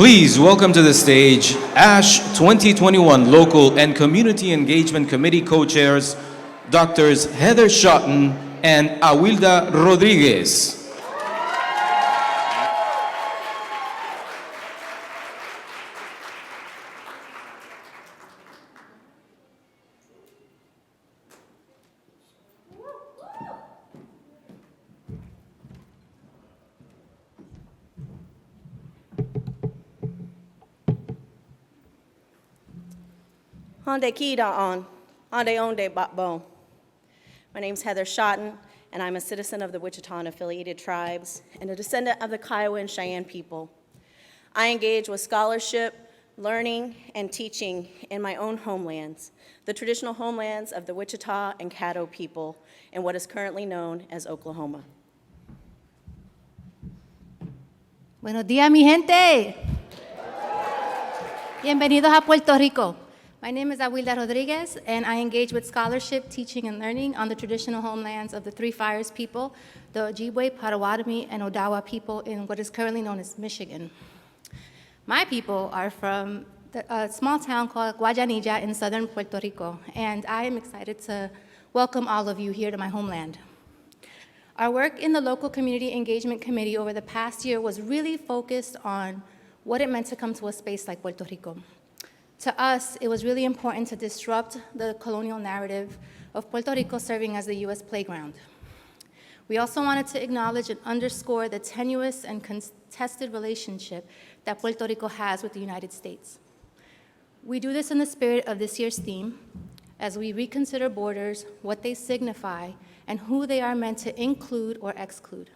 Please welcome to the stage ASHE 2021 Local and Community Engagement Committee co-chairs, Drs. Heather Shotton and Awilda Rodriguez. Honde Kida on, Honde Onde Bakbone. My name is Heather Shotton, and I'm a citizen of the Wichita and affiliated tribes and a descendant of the Kiowa and Cheyenne people. I engage with scholarship, learning, and teaching in my own homelands, the traditional homelands of the Wichita and Caddo people in what is currently known as Oklahoma. Buenos días, mi gente. Bienvenidos a Puerto Rico. My name is Awilda Rodriguez, and I engage with scholarship, teaching, and learning on the traditional homelands of the Three Fires people, the Ojibwe, Potawatomi, and Odawa people in what is currently known as Michigan. My people are from a small town called Guayanilla in southern Puerto Rico, and I am excited to welcome all of you here to my homeland. Our work in the local community engagement committee over the past year was really focused on what it meant to come to a space like Puerto Rico. To us, it was really important to disrupt the colonial narrative of Puerto Rico serving as the US playground. We also wanted to acknowledge and underscore the tenuous and contested relationship that Puerto Rico has with the United States. We do this in the spirit of this year's theme, as we reconsider borders, what they signify, and who they are meant to include or exclude.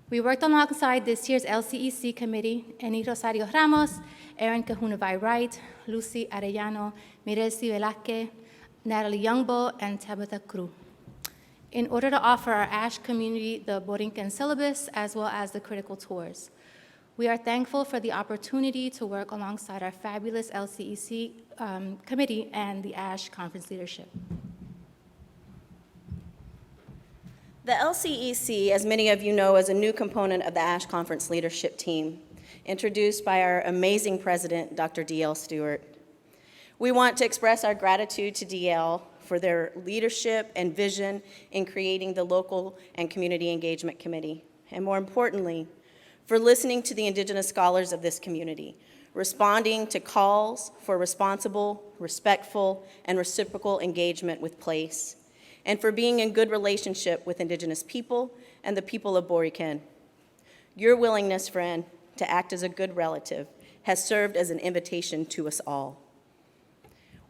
We worked alongside this year's LCEC committee, Eni Rosario Ramos, Erin Kahunavai Wright, Lucy Arellano, Miresi Velazquez, Natalie Youngbo, and Tabitha Cruz, in order to offer our ASHE community the Borinquen syllabus as well as the critical tours. We are thankful for the opportunity to work alongside our fabulous LCEC committee and the ASHE conference leadership. The LCEC, as many of you know, is a new component of the ASHE conference leadership team, introduced by our amazing president, Dr. D.L. Stewart. We want to express our gratitude to D.L. for their leadership and vision in creating the Local and Community Engagement Committee, and more importantly, for listening to the Indigenous scholars of this community, responding to calls for responsible, respectful, and reciprocal engagement with place, and for being in good relationship with Indigenous people and the people of Borinquen. Your willingness, friend, to act as a good relative has served as an invitation to us all.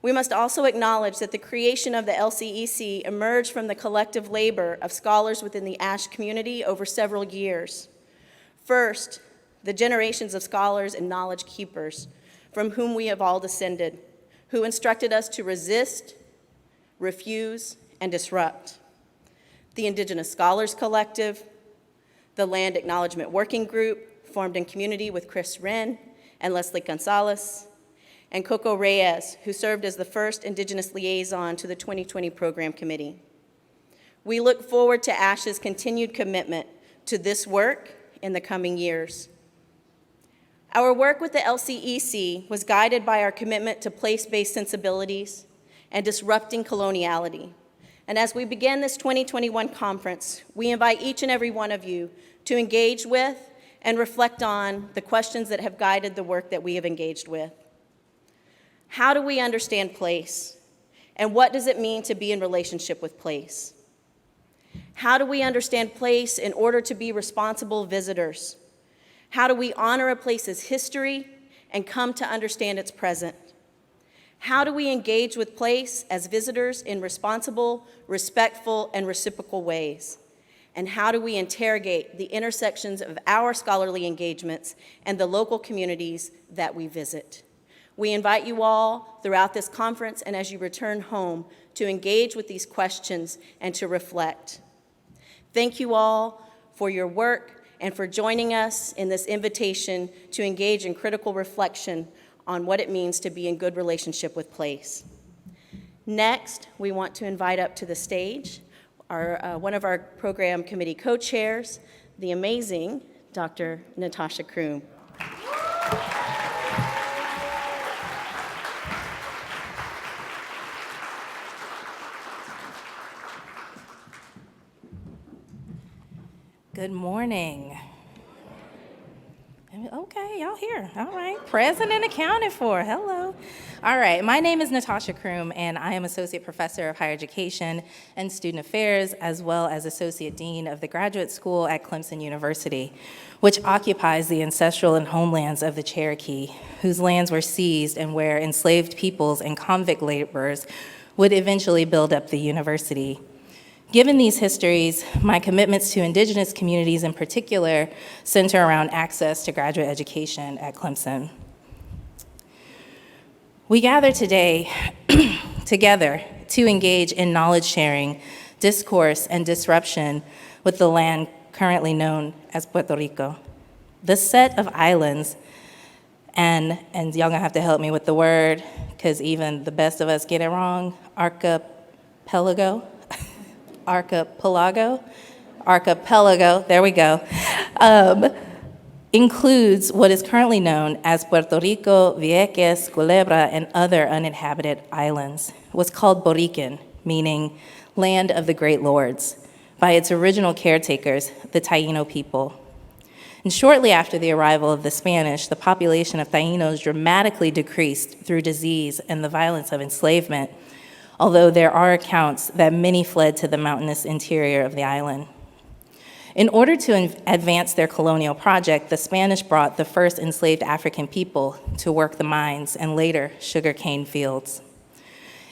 We must also acknowledge that the creation of the LCEC emerged from the collective labor of scholars within the ASHE community over several years. First, the generations of scholars and knowledge keepers from whom we have all descended, who instructed us to resist, refuse, and disrupt. The Indigenous Scholars Collective, the Land Acknowledgement Working Group, formed in community with Chris Wren and Leslie Gonzalez, and Coco Reyes, who served as the first Indigenous liaison to the 2020 Program Committee. We look forward to ASHE's continued commitment to this work in the coming years. Our work with the LCEC was guided by our commitment to place-based sensibilities and disrupting coloniality. And as we begin this 2021 conference, we invite each and every one of you to engage with and reflect on the questions that have guided the work that we have engaged with. How do we understand place? And what does it mean to be in relationship with place? How do we understand place in order to be responsible visitors? How do we honor a place's history and come to understand its present? How do we engage with place as visitors in responsible, respectful, and reciprocal ways? And how do we interrogate the intersections of our scholarly engagements and the local communities that we visit? We invite you all throughout this conference and as you return home to engage with these questions and to reflect. Thank you all for your work and for joining us in this invitation to engage in critical reflection on what it means to be in good relationship with place. Next, we want to invite up to the stage one of our program committee co-chairs, the amazing Dr. Natasha Kroom. Good morning. Okay, y'all here. All right. Present and accounted for. Hello. All right. My name is Natasha Kroom, and I am Associate Professor of Higher Education and Student Affairs, as well as Associate Dean of the Graduate School at Clemson University, which occupies the ancestral and homelands of the Cherokee, whose lands were seized and where enslaved peoples and convict laborers would eventually build up the university. Given these histories, my commitments to Indigenous communities in particular center around access to graduate education at Clemson. We gather today together to engage in knowledge sharing, discourse, and disruption with the land currently known as Puerto Rico. The set of islands, and y'all gonna have to help me with the word, because even the best of us get it wrong, archipelago, there we go, includes what is currently known as Puerto Rico, Vieques, Culebra, and other uninhabited islands. What's called Borican, meaning land of the great lords, by its original caretakers, the Taino people. And shortly after the arrival of the Spanish, the population of Tainos dramatically decreased through disease and the violence of enslavement, although there are accounts that many fled to the mountainous interior of the island. In order to advance their colonial project, the Spanish brought the first enslaved African people to work the mines and later sugarcane fields.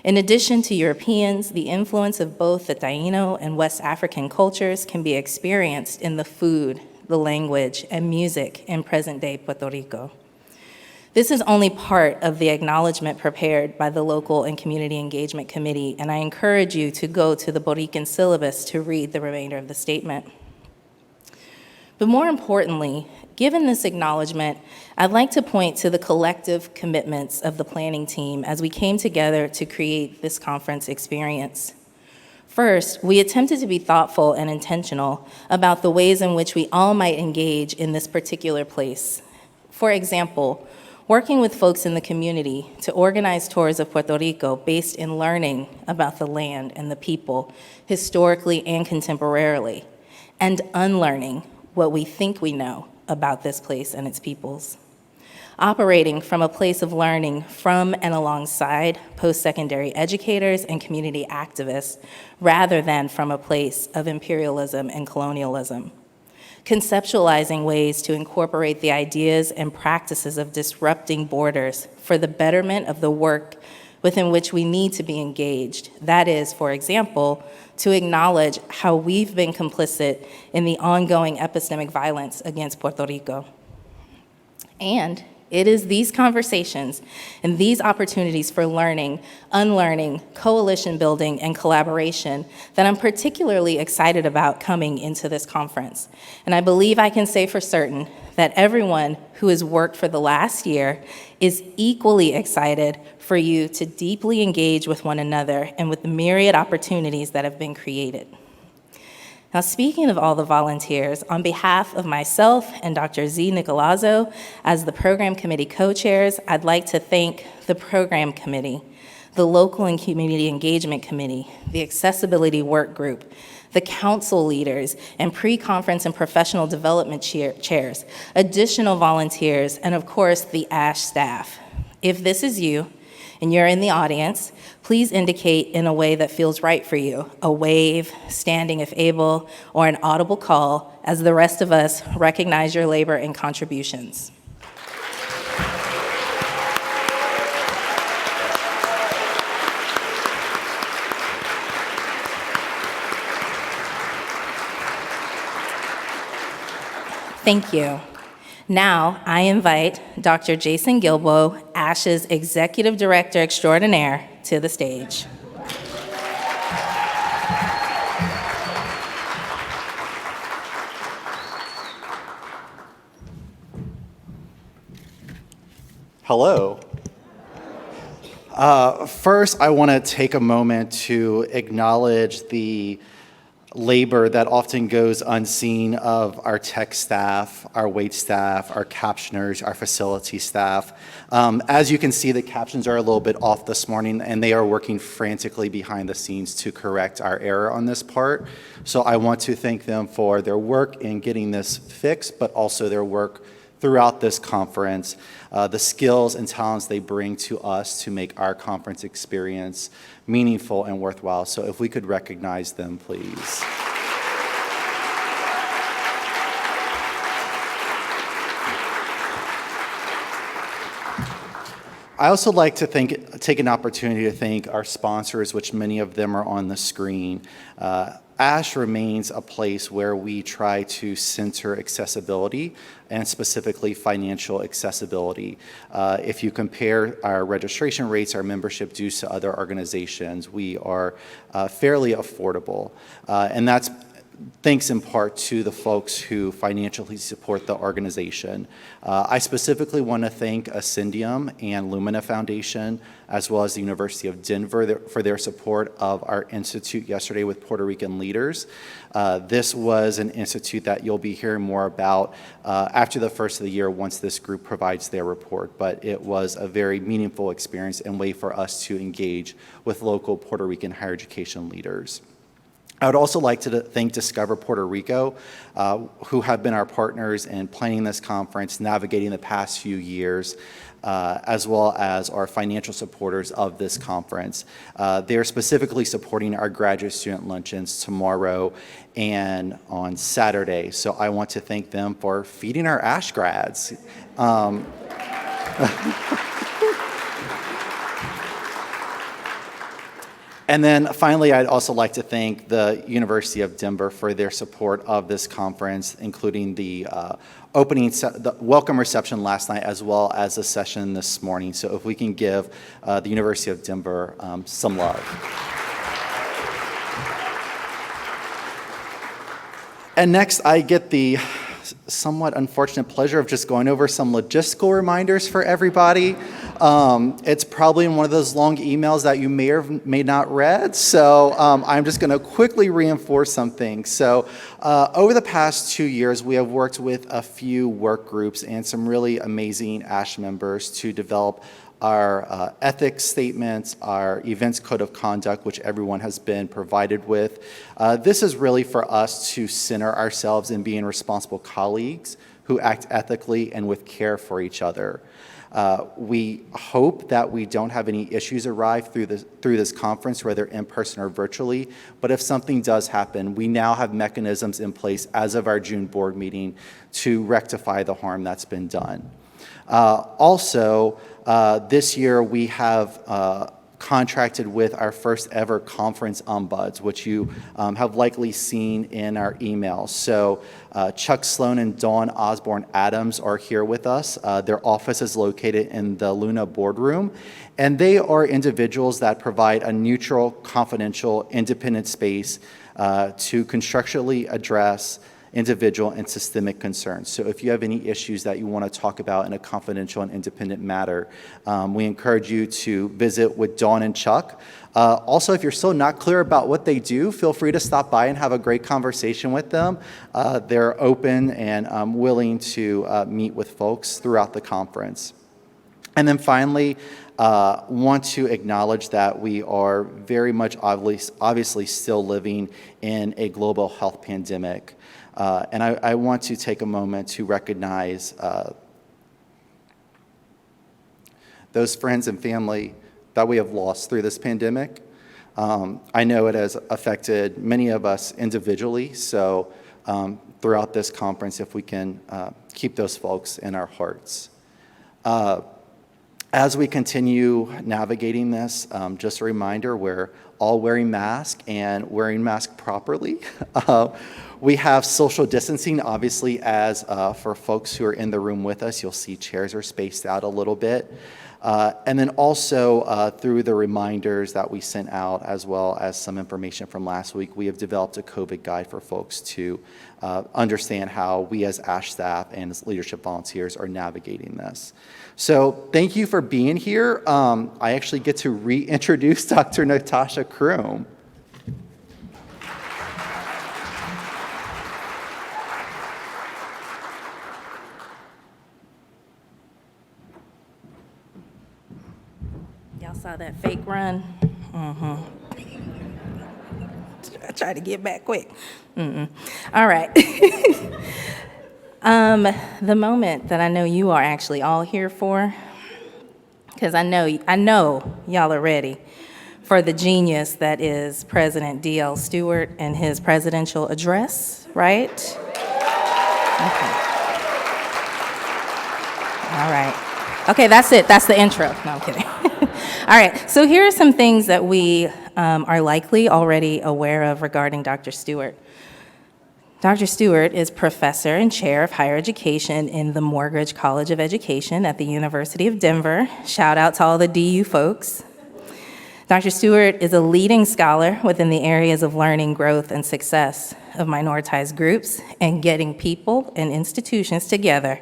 In addition to Europeans, the influence of both the Taino and West African cultures can be experienced in the food, the language, and music in present-day Puerto Rico. This is only part of the acknowledgement prepared by the Local and Community Engagement Committee, and I encourage you to go to the Borican syllabus to read the remainder of the statement. But more importantly, given this acknowledgement, I'd like to point to the collective commitments of the planning team as we came together to create this conference experience. First, we attempted to be thoughtful and intentional about the ways in which we all might engage in this particular place. For example, working with folks in the community to organize tours of Puerto Rico based in learning about the land and the people, historically and contemporarily, and unlearning what we think we know about this place and its peoples. Operating from a place of learning from and alongside post-secondary educators and community activists, rather than from a place of imperialism and colonialism. Conceptualizing ways to incorporate the ideas and practices of disrupting borders for the betterment of the work within which we need to be engaged. That is, for example, to acknowledge how we've been complicit in the ongoing epistemic violence against Puerto Rico. And it is these conversations and these opportunities for learning, unlearning, coalition building, and collaboration that I'm particularly excited about coming into this conference. And I believe I can say for certain that everyone who has worked for the last year is equally excited for you to deeply engage with one another and with the myriad opportunities that have been created. Now, speaking of all the volunteers, on behalf of myself and Dr. Z. Nicolazzo, as the program committee co-chairs, I'd like to thank the program committee, the local and community engagement committee, the accessibility work group, the council leaders, and pre-conference and professional development chairs, additional volunteers, and of course, the ASHE staff. If this is you, and you're in the audience, please indicate in a way that feels right for you, a wave, standing if able, or an audible call, as the rest of us recognize your labor and contributions. Thank you. Now, I invite Dr. Jason Gilbo, ASHE's Executive Director Extraordinaire, to the stage. Hello. First, I want to take a moment to acknowledge the labor that often goes unseen of our tech staff, our wait staff, our captioners, our facility staff. As you can see, the captions are a little bit off this morning, and they are working frantically behind the scenes to correct our error on this part. So I want to thank them for their work in getting this fixed, but also their work throughout this conference, the skills and talents they bring to us to make our conference experience meaningful and worthwhile. So if we could recognize them, please. I also like to take an opportunity to thank our sponsors, which many of them are on the screen. ASHE remains a place where we try to center accessibility and specifically financial accessibility. If you compare our registration rates, our membership dues to other organizations, we are fairly affordable. And that's thanks in part to the folks who financially support the organization. I specifically want to thank Ascendium and Lumina Foundation, as well as the University of Denver for their support of our institute yesterday with Puerto Rican leaders. This was an institute that you'll be hearing more about after the first of the year once this group provides their report, but it was a very meaningful experience and way for us to engage with local Puerto Rican higher education leaders. I would also like to thank Discover Puerto Rico, who have been our partners in planning this conference, navigating the past few years, as well as our financial supporters of this conference. They're specifically supporting our graduate student luncheons tomorrow and on Saturday. So I want to thank them for feeding our ASHE grads. And then finally, I'd also like to thank the University of Denver for their support of this conference, including the the welcome reception last night, as well as the session this morning. So if we can give the University of Denver some love. And next, I get the somewhat unfortunate pleasure of just going over some logistical reminders for everybody. It's probably in one of those long emails that you may or may not read, so I'm just going to quickly reinforce some things. So over the past 2 years, we have worked with a few work groups and some really amazing ASHE members to develop our ethics statements, our events code of conduct, which everyone has been provided with. This is really for us to center ourselves in being responsible colleagues who act ethically and with care for each other. We hope that we don't have any issues arrive through this conference, whether in person or virtually, but if something does happen, we now have mechanisms in place as of our June board meeting to rectify the harm that's been done. Also, this year we have contracted with our first ever conference ombuds, which you have likely seen in our emails. So Chuck Sloan and Dawn Osborne Adams are here with us. Their office is located in the Luna boardroom, and they are individuals that provide a neutral, confidential, independent space to constructively address individual and systemic concerns. So if you have any issues that you want to talk about in a confidential and independent matter, we encourage you to visit with Dawn and Chuck. Also, if you're still not clear about what they do, feel free to stop by and have a great conversation with them. They're open and willing to meet with folks throughout the conference. And then finally, want to acknowledge that we are very much obviously still living in a global health pandemic. And I want to take a moment to recognize those friends and family that we have lost through this pandemic. I know it has affected many of us individually, so throughout this conference, if we can keep those folks in our hearts. As we continue navigating this, just a reminder, we're all wearing masks and wearing masks properly. We have social distancing, obviously, as for folks who are in the room with us, you'll see chairs are spaced out a little bit. And then also through the reminders that we sent out, as well as some information from last week, we have developed a COVID guide for folks to understand how we as ASHE staff and as leadership volunteers are navigating this. So thank you for being here. I actually get to reintroduce Dr. Natasha Kroom. saw that fake run. I tried to get back quick. All right. The moment that I know you are actually all here for, because I know y'all are ready for the genius that is President D.L. Stewart and his presidential address, right? Okay. All right. Okay, that's it. That's the intro. No, I'm kidding. All right, so here are some things that we are likely already aware of regarding Dr. Stewart. Dr. Stewart is professor and chair of higher education in the Morgridge College of Education at the University of Denver. Shout out to all the DU folks. Dr. Stewart is a leading scholar within the areas of learning, growth, and success of minoritized groups and getting people and institutions together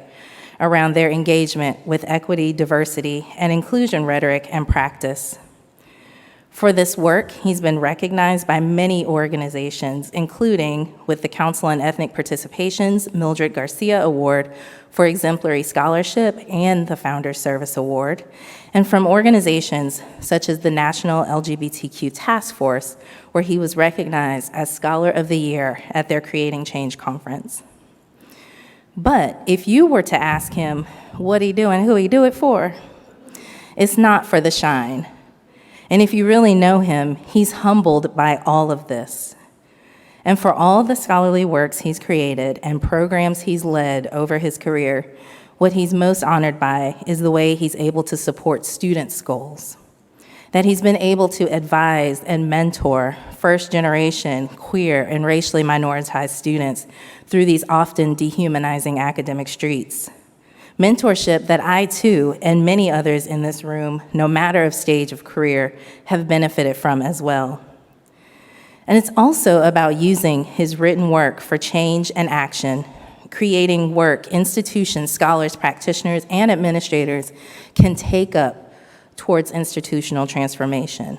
around their engagement with equity, diversity, and inclusion rhetoric and practice. For this work, he's been recognized by many organizations, including with the Council on Ethnic Participation's Mildred Garcia Award for Exemplary Scholarship and the Founders Service Award, and from organizations such as the National LGBTQ Task Force, where he was recognized as Scholar of the Year at their Creating Change conference. But if you were to ask him what he do and who he do it for, it's not for the shine. And if you really know him, he's humbled by all of this. And for all the scholarly works he's created and programs he's led over his career, what he's most honored by is the way he's able to support students' goals. That he's been able to advise and mentor first-generation queer and racially minoritized students through these often dehumanizing academic streets. Mentorship that I, too, and many others in this room, no matter of stage of career, have benefited from as well. And it's also about using his written work for change and action, creating work institutions, scholars, practitioners, and administrators can take up towards institutional transformation.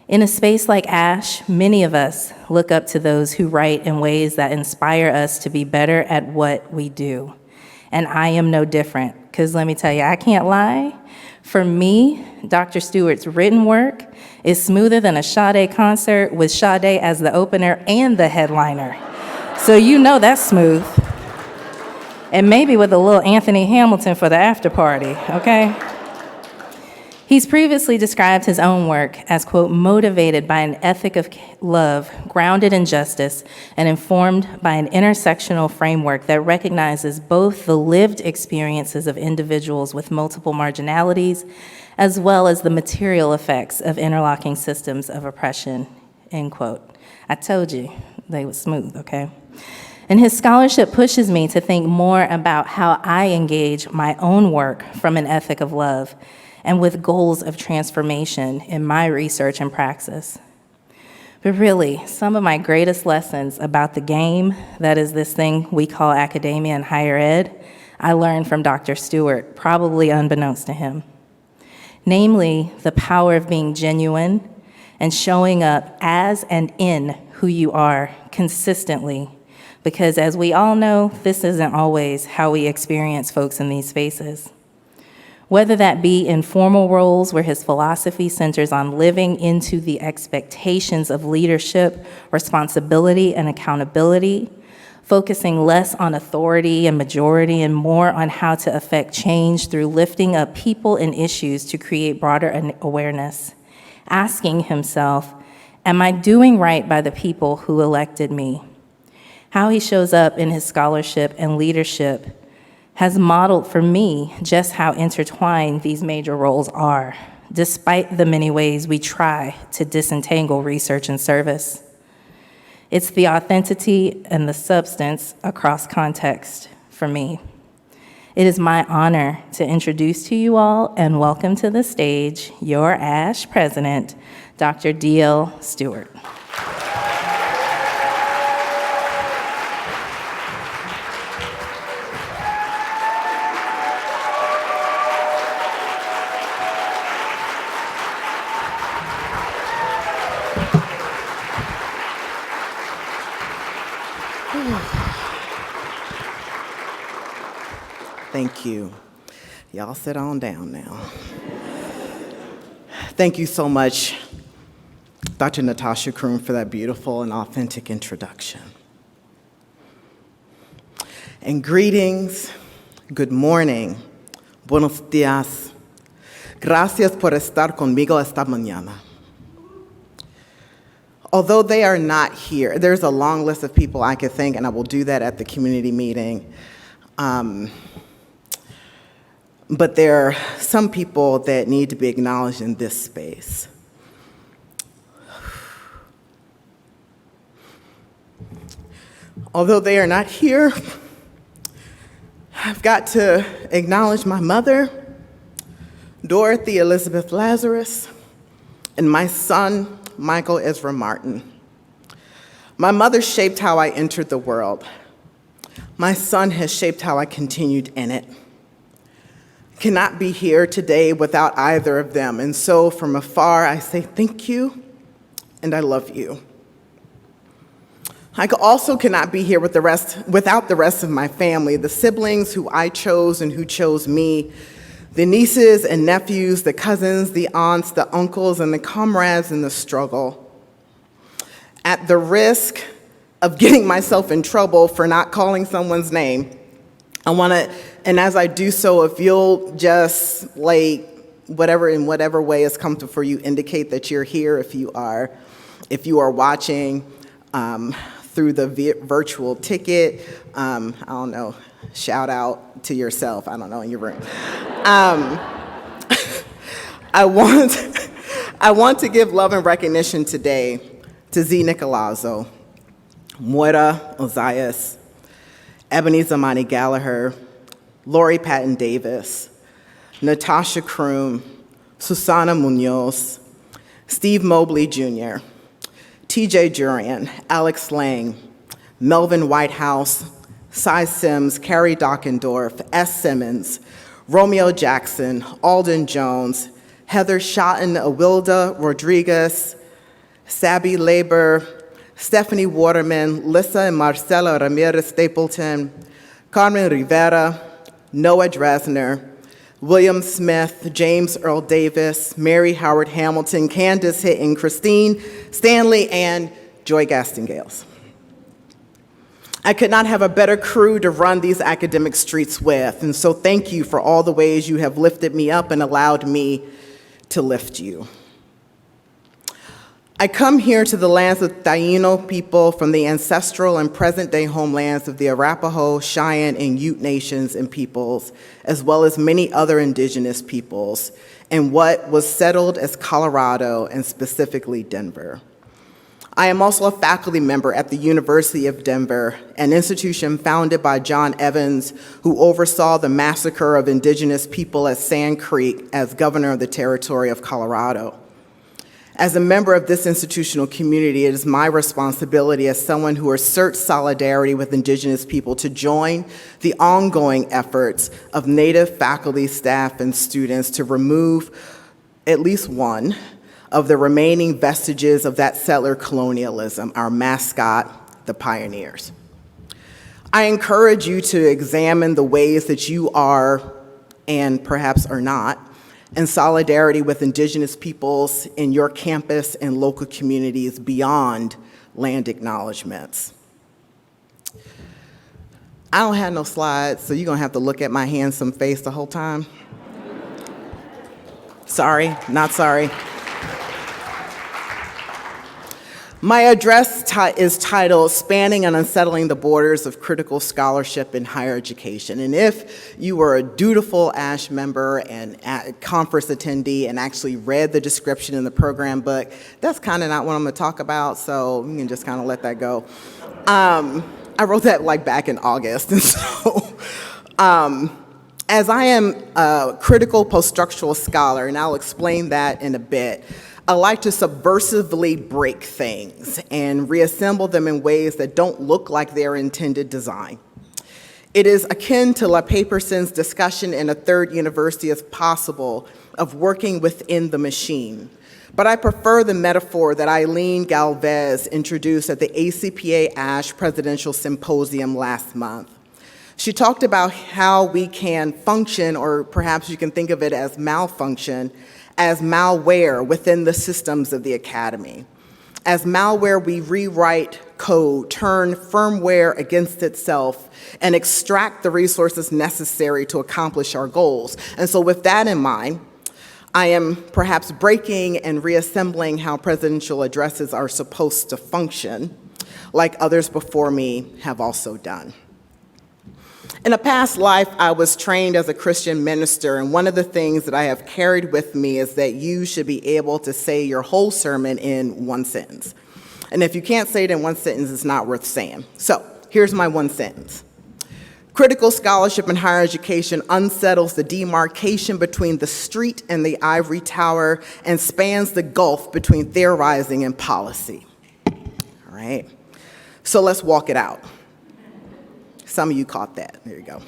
In a space like ASHE, many of us look up to those who write in ways that inspire us to be better at what we do. And I am no different, because let me tell you, I can't lie. For me, Dr. Stewart's written work is smoother than a Sade concert with Sade as the opener and the headliner. So you know that's smooth. And maybe with a little Anthony Hamilton for the after party, okay? He's previously described his own work as, quote, motivated by an ethic of love, grounded in justice, and informed by an intersectional framework that recognizes both the lived experiences of individuals with multiple marginalities, as well as the material effects of interlocking systems of oppression, end quote. I told you they were smooth, okay? And his scholarship pushes me to think more about how I engage my own work from an ethic of love and with goals of transformation in my research and praxis. But really, some of my greatest lessons about the game, that is this thing we call academia and higher ed, I learned from Dr. Stewart, probably unbeknownst to him. Namely, the power of being genuine and showing up as and in who you are consistently. Because as we all know, this isn't always how we experience folks in these spaces. Whether that be in formal roles where his philosophy centers on living into the expectations of leadership, responsibility, and accountability, focusing less on authority and majority and more on how to affect change through lifting up people and issues to create broader awareness, asking himself, am I doing right by the people who elected me? How he shows up in his scholarship and leadership has modeled for me just how intertwined these major roles are, despite the many ways we try to disentangle research and service. It's the authenticity and the substance across context for me. It is my honor to introduce to you all and welcome to the stage your ASHE president, Dr. D.L. Stewart. Thank you. Y'all sit on down now. Thank you so much, Dr. Natasha Kroon, for that beautiful and authentic introduction. And greetings, good morning, buenos días. Gracias por estar conmigo esta mañana. Although they are not here, there's a long list of people I could thank, and I will do that at the community meeting. But there are some people that need to be acknowledged in this space. Although they are not here, I've got to acknowledge my mother, Dorothy Elizabeth Lazarus, and my son, Michael Ezra Martin. My mother shaped how I entered the world. My son has shaped how I continued in it. Cannot be here today without either of them, and so from afar I say thank you and I love you. I also cannot be here without the rest of my family, the siblings who I chose and who chose me, the nieces and nephews, the cousins, the aunts, the uncles, and the comrades in the struggle. At the risk of getting myself in trouble for not calling someone's name, I want to, and as I do so, if you'll just in whatever way is comfortable for you, indicate that you're here if you are watching through the virtual ticket, I don't know, shout out to yourself, I don't know, in your room. I want to give love and recognition today to Z. Nicolazzo, Moira Ozias, Ebony Zamani Gallagher, Lori Patton Davis, Natasha Kroon, Susana Munoz, Steve Mobley Jr., TJ Jurian, Alex Lang, Melvin Whitehouse, Cy Sims, Carrie Dockendorf, S. Simmons, Romeo Jackson, Alden Jones, Heather Shotton, Awilda Rodriguez, Sabby Labor, Stephanie Waterman, Lissa and Marcela Ramirez Stapleton, Carmen Rivera, Noah Dresner, William Smith, James Earl Davis, Mary Howard Hamilton, Candace Hitton, Christine Stanley, and Joy Gaston-Gales. I could not have a better crew to run these academic streets with, and so thank you for all the ways you have lifted me up and allowed me to lift you. I come here to the lands of Taino people from the ancestral and present-day homelands of the Arapaho, Cheyenne, and Ute nations and peoples, as well as many other indigenous peoples, in what was settled as Colorado and specifically Denver. I am also a faculty member at the University of Denver, an institution founded by John Evans, who oversaw the massacre of indigenous people at Sand Creek as governor of the territory of Colorado. As a member of this institutional community, it is my responsibility as someone who asserts solidarity with indigenous people to join the ongoing efforts of Native faculty, staff, and students to remove at least one of the remaining vestiges of that settler colonialism, our mascot, the pioneers. I encourage you to examine the ways that you are, and perhaps are not, in solidarity with indigenous peoples in your campus and local communities beyond land acknowledgements. I don't have no slides, so you're gonna have to look at my handsome face the whole time. Sorry, not sorry. My address is titled Spanning and Unsettling the Borders of Critical Scholarship in Higher Education. And if you were a dutiful ASHE member and conference attendee and actually read the description in the program book, that's kind of not what I'm gonna talk about, so you can just kind of let that go. I wrote that back in August, and so as I am a critical post-structural scholar, and I'll explain that in a bit, I like to subversively break things and reassemble them in ways that don't look like their intended design. It is akin to LaPaperson's discussion in A Third University as Possible of working within the machine. But I prefer the metaphor that Eileen Galvez introduced at the ACPA ASHE Presidential Symposium last month. She talked about how we can function, or perhaps you can think of it as malfunction, as malware within the systems of the academy. As malware, we rewrite code, turn firmware against itself, and extract the resources necessary to accomplish our goals. And so with that in mind, I am perhaps breaking and reassembling how presidential addresses are supposed to function, like others before me have also done. In a past life, I was trained as a Christian minister, and one of the things that I have carried with me is that you should be able to say your whole sermon in one sentence. And if you can't say it in one sentence, it's not worth saying. So here's my one sentence. Critical scholarship in higher education unsettles the demarcation between the street and the ivory tower and spans the gulf between theorizing and policy. All right? So let's walk it out. Some of you caught that. There you go.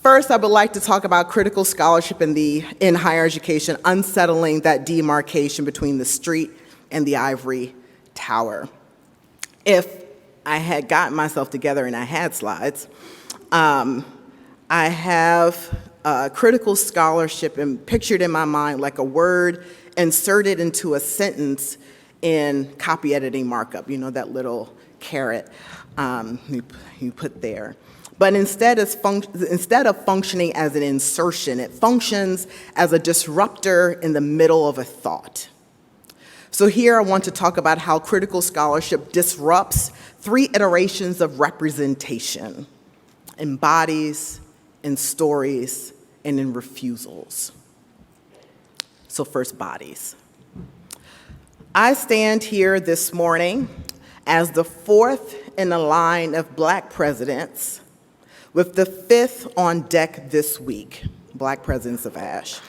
First, I would like to talk about critical scholarship in higher education, unsettling that demarcation between the street and the ivory tower. If I had gotten myself together and I had slides, I have critical scholarship and pictured in my mind like a word inserted into a sentence in copy editing markup, you know, that little caret you put there. But instead of functioning as an insertion, it functions as a disruptor in the middle of a thought. So here I want to talk about how critical scholarship disrupts 3 iterations of representation: in bodies, in stories, and in refusals. So first, bodies. I stand here this morning as the 4th in a line of Black presidents, with the 5th on deck this week, Black presidents of ASHE.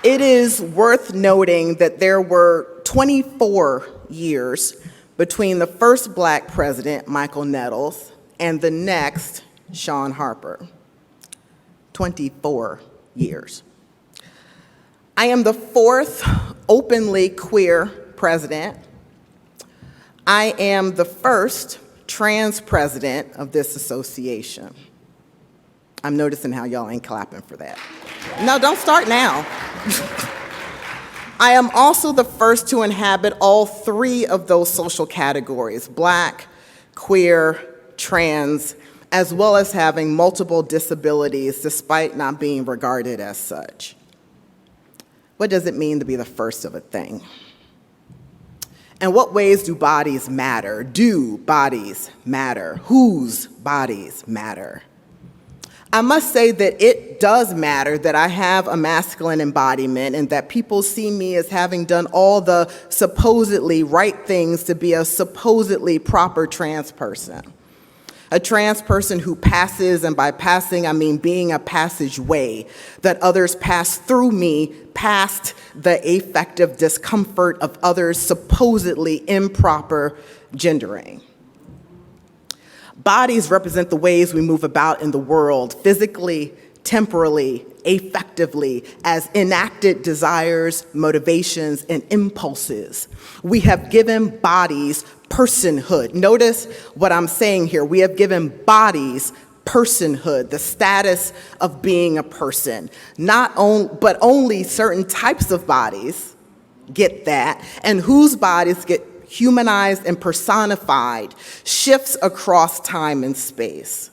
It is worth noting that there were 24 years between the first Black president, Michael Nettles, and the next, Sean Harper. 24 years. I am the 4th openly queer president. I am the 1st trans president of this association. I'm noticing how y'all ain't clapping for that. No, don't start now. I am also the 1st to inhabit all 3 of those social categories: Black, queer, trans, as well as having multiple disabilities despite not being regarded as such. What does it mean to be the 1st of a thing? In what ways do bodies matter? Do bodies matter? Whose bodies matter? I must say that it does matter that I have a masculine embodiment and that people see me as having done all the supposedly right things to be a supposedly proper trans person. A trans person who passes, and by passing I mean being a passageway, that others pass through me past the affective discomfort of others' supposedly improper gendering. Bodies represent the ways we move about in the world, physically, temporally, affectively, as enacted desires, motivations, and impulses. We have given bodies personhood. Notice what I'm saying here. We have given bodies personhood, the status of being a person. But only certain types of bodies get that, and whose bodies get humanized and personified shifts across time and space.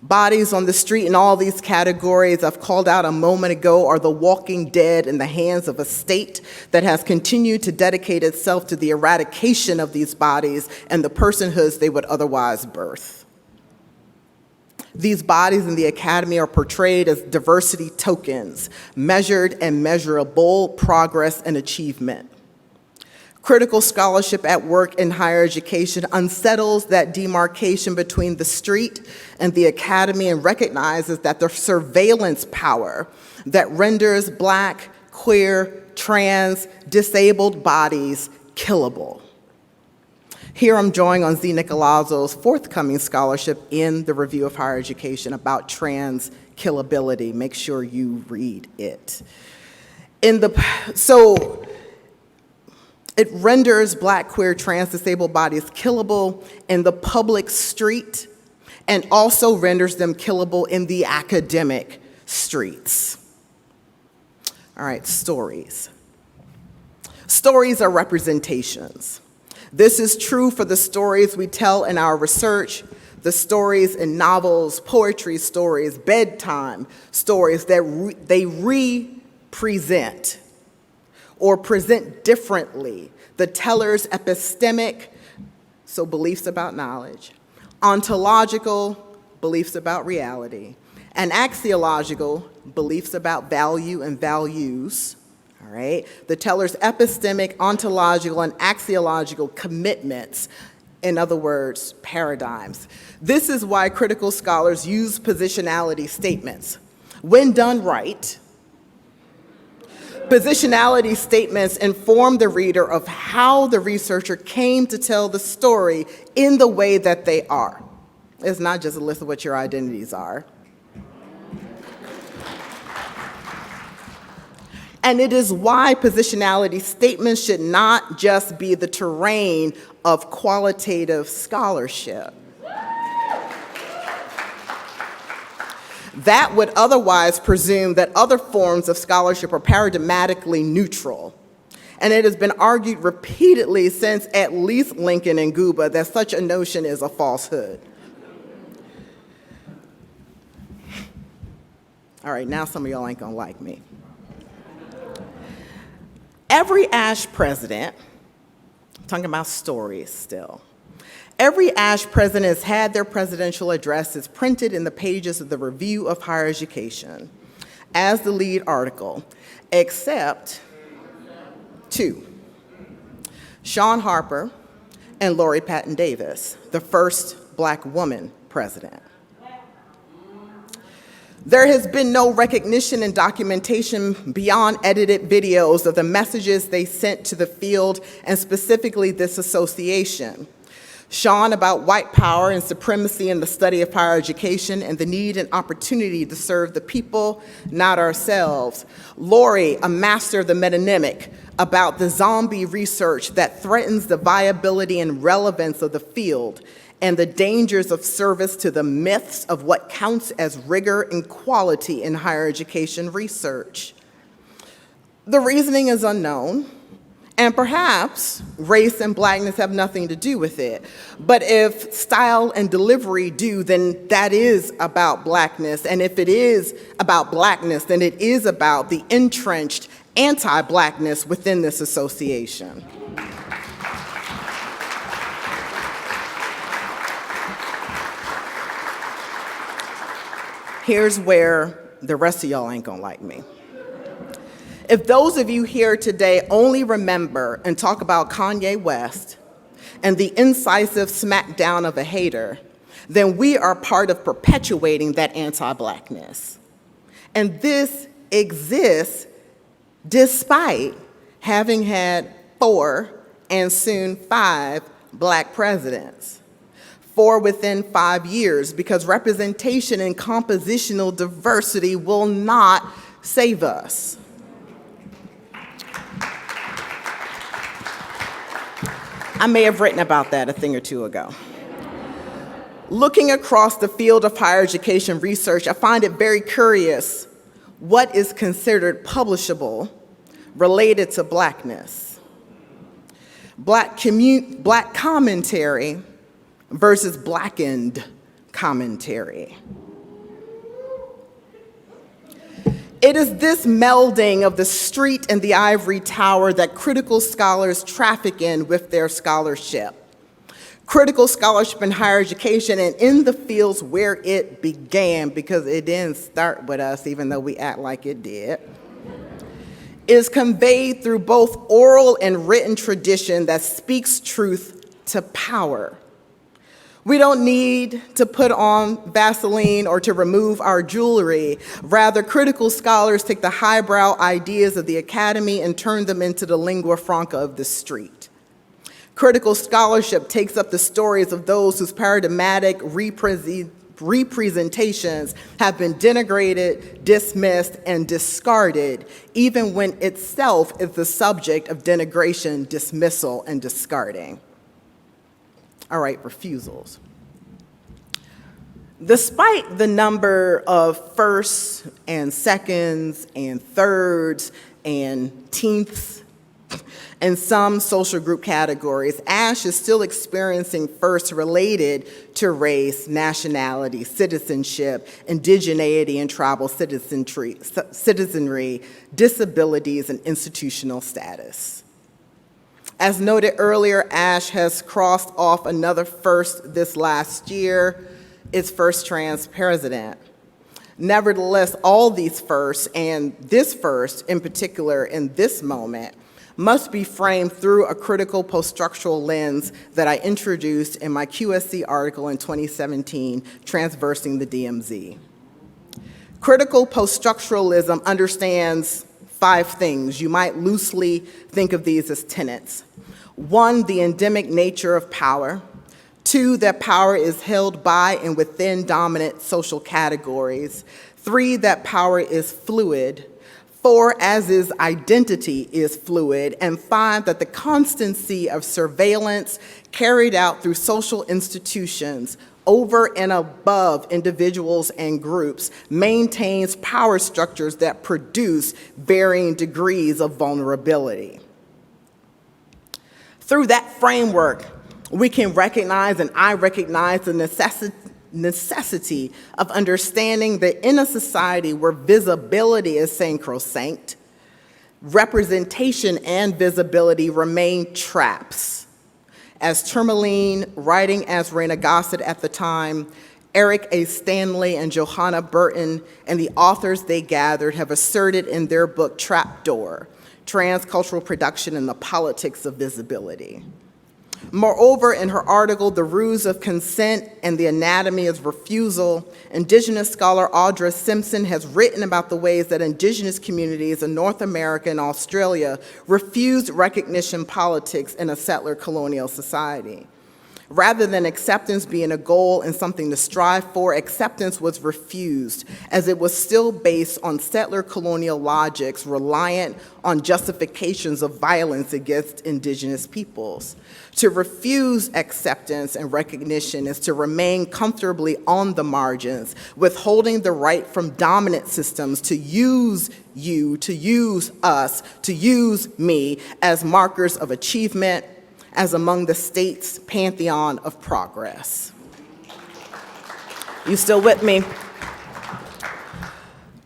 Bodies on the street in all these categories I've called out a moment ago are the walking dead in the hands of a state that has continued to dedicate itself to the eradication of these bodies and the personhoods they would otherwise birth. These bodies in the academy are portrayed as diversity tokens, measured and measurable progress and achievement. Critical scholarship at work in higher education unsettles that demarcation between the street and the academy and recognizes that the surveillance power that renders Black, queer, trans, disabled bodies killable. Here I'm drawing on Z. Nicolazzo's forthcoming scholarship in the Review of Higher Education about trans killability. Make sure you read it. It renders Black, queer, trans, disabled bodies killable in the public street and also renders them killable in the academic streets. All right, stories. Stories are representations. This is true for the stories we tell in our research, the stories in novels, poetry stories, bedtime stories that they represent or present differently the teller's epistemic, so beliefs about knowledge, ontological, beliefs about reality, and axiological, beliefs about value and values, all right? The teller's epistemic, ontological, and axiological commitments, in other words, paradigms. This is why critical scholars use positionality statements. When done right, positionality statements inform the reader of how the researcher came to tell the story in the way that they are. It's not just a list of what your identities are. And it is why positionality statements should not just be the terrain of qualitative scholarship. That would otherwise presume that other forms of scholarship are paradigmatically neutral. And it has been argued repeatedly since at least Lincoln and Guba that such a notion is a falsehood. All right, now some of y'all ain't gonna like me. Every ASHE president, I'm talking about stories still, every ASHE president has had their presidential addresses printed in the pages of the Review of Higher Education as the lead article, except two, Shawn Harper and Lori Patton Davis, the first Black woman president. There has been no recognition and documentation beyond edited videos of the messages they sent to the field, and specifically this association. Shawn about white power and supremacy in the study of higher education and the need and opportunity to serve the people, not ourselves. Lori, a master of the metonymic, about the zombie research that threatens the viability and relevance of the field and the dangers of service to the myths of what counts as rigor and quality in higher education research. The reasoning is unknown, and perhaps race and Blackness have nothing to do with it. But if style and delivery do, then that is about Blackness. And if it is about Blackness, then it is about the entrenched anti-Blackness within this association. Here's where the rest of y'all ain't gonna like me. If those of you here today only remember and talk about Kanye West and the incisive smackdown of a hater, then we are part of perpetuating that anti-Blackness. And this exists despite having had 4 and soon 5 Black presidents. 4 within 5 years, because representation and compositional diversity will not save us. I may have written about that a thing or two ago. Looking across the field of higher education research, I find it very curious what is considered publishable related to Blackness. Black commentary versus blackened commentary. It is this melding of the street and the ivory tower that critical scholars traffic in with their scholarship. Critical scholarship in higher education and in the fields where it began, because it didn't start with us, even though we act like it did, is conveyed through both oral and written tradition that speaks truth to power. We don't need to put on Vaseline or to remove our jewelry. Rather, critical scholars take the highbrow ideas of the academy and turn them into the lingua franca of the street. Critical scholarship takes up the stories of those whose paradigmatic representations have been denigrated, dismissed, and discarded, even when itself is the subject of denigration, dismissal, and discarding. All right, refusals. Despite the number of firsts and seconds and thirds and tenths in some social group categories, ASHE is still experiencing firsts related to race, nationality, citizenship, indigeneity and tribal citizenry, disabilities, and institutional status. As noted earlier, ASHE has crossed off another first this last year, its first trans president. Nevertheless, all these firsts, and this first in particular in this moment, must be framed through a critical post-structural lens that I introduced in my QSC article in 2017, Transversing the DMZ. Critical post-structuralism understands 5 things. You might loosely think of these as tenets. 1, the endemic nature of power. 2, that power is held by and within dominant social categories. 3, that power is fluid. 4, as is identity is fluid. And 5, that the constancy of surveillance carried out through social institutions over and above individuals and groups maintains power structures that produce varying degrees of vulnerability. Through that framework, we can recognize, and I recognize, the necessity of understanding that in a society where visibility is sacrosanct, representation and visibility remain traps. As Tourmaline, writing as Raina Gossett at the time, Eric A. Stanley and Johanna Burton and the authors they gathered have asserted in their book Trapdoor, Transcultural Production and the Politics of Visibility. Moreover, in her article, The Ruse of Consent and the Anatomy of Refusal, Indigenous scholar Audra Simpson has written about the ways that Indigenous communities in North America and Australia refused recognition politics in a settler colonial society. Rather than acceptance being a goal and something to strive for, acceptance was refused, as it was still based on settler colonial logics reliant on justifications of violence against Indigenous peoples. To refuse acceptance and recognition is to remain comfortably on the margins, withholding the right from dominant systems to use you, to use us, to use me as markers of achievement, as among the state's pantheon of progress. You still with me?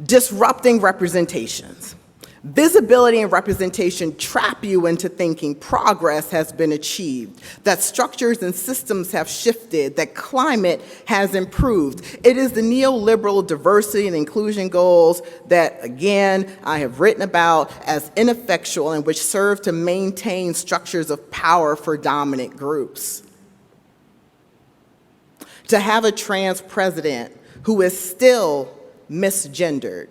Disrupting representations. Visibility and representation trap you into thinking progress has been achieved, that structures and systems have shifted, that climate has improved. It is the neoliberal diversity and inclusion goals that, again, I have written about as ineffectual and which serve to maintain structures of power for dominant groups. To have a trans president who is still misgendered,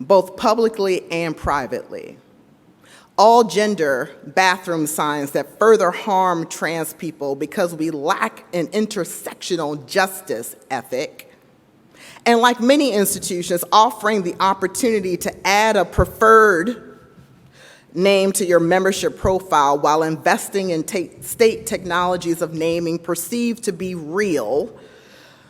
both publicly and privately. All gender bathroom signs that further harm trans people because we lack an intersectional justice ethic. And like many institutions, offering the opportunity to add a preferred name to your membership profile while investing in state technologies of naming perceived to be real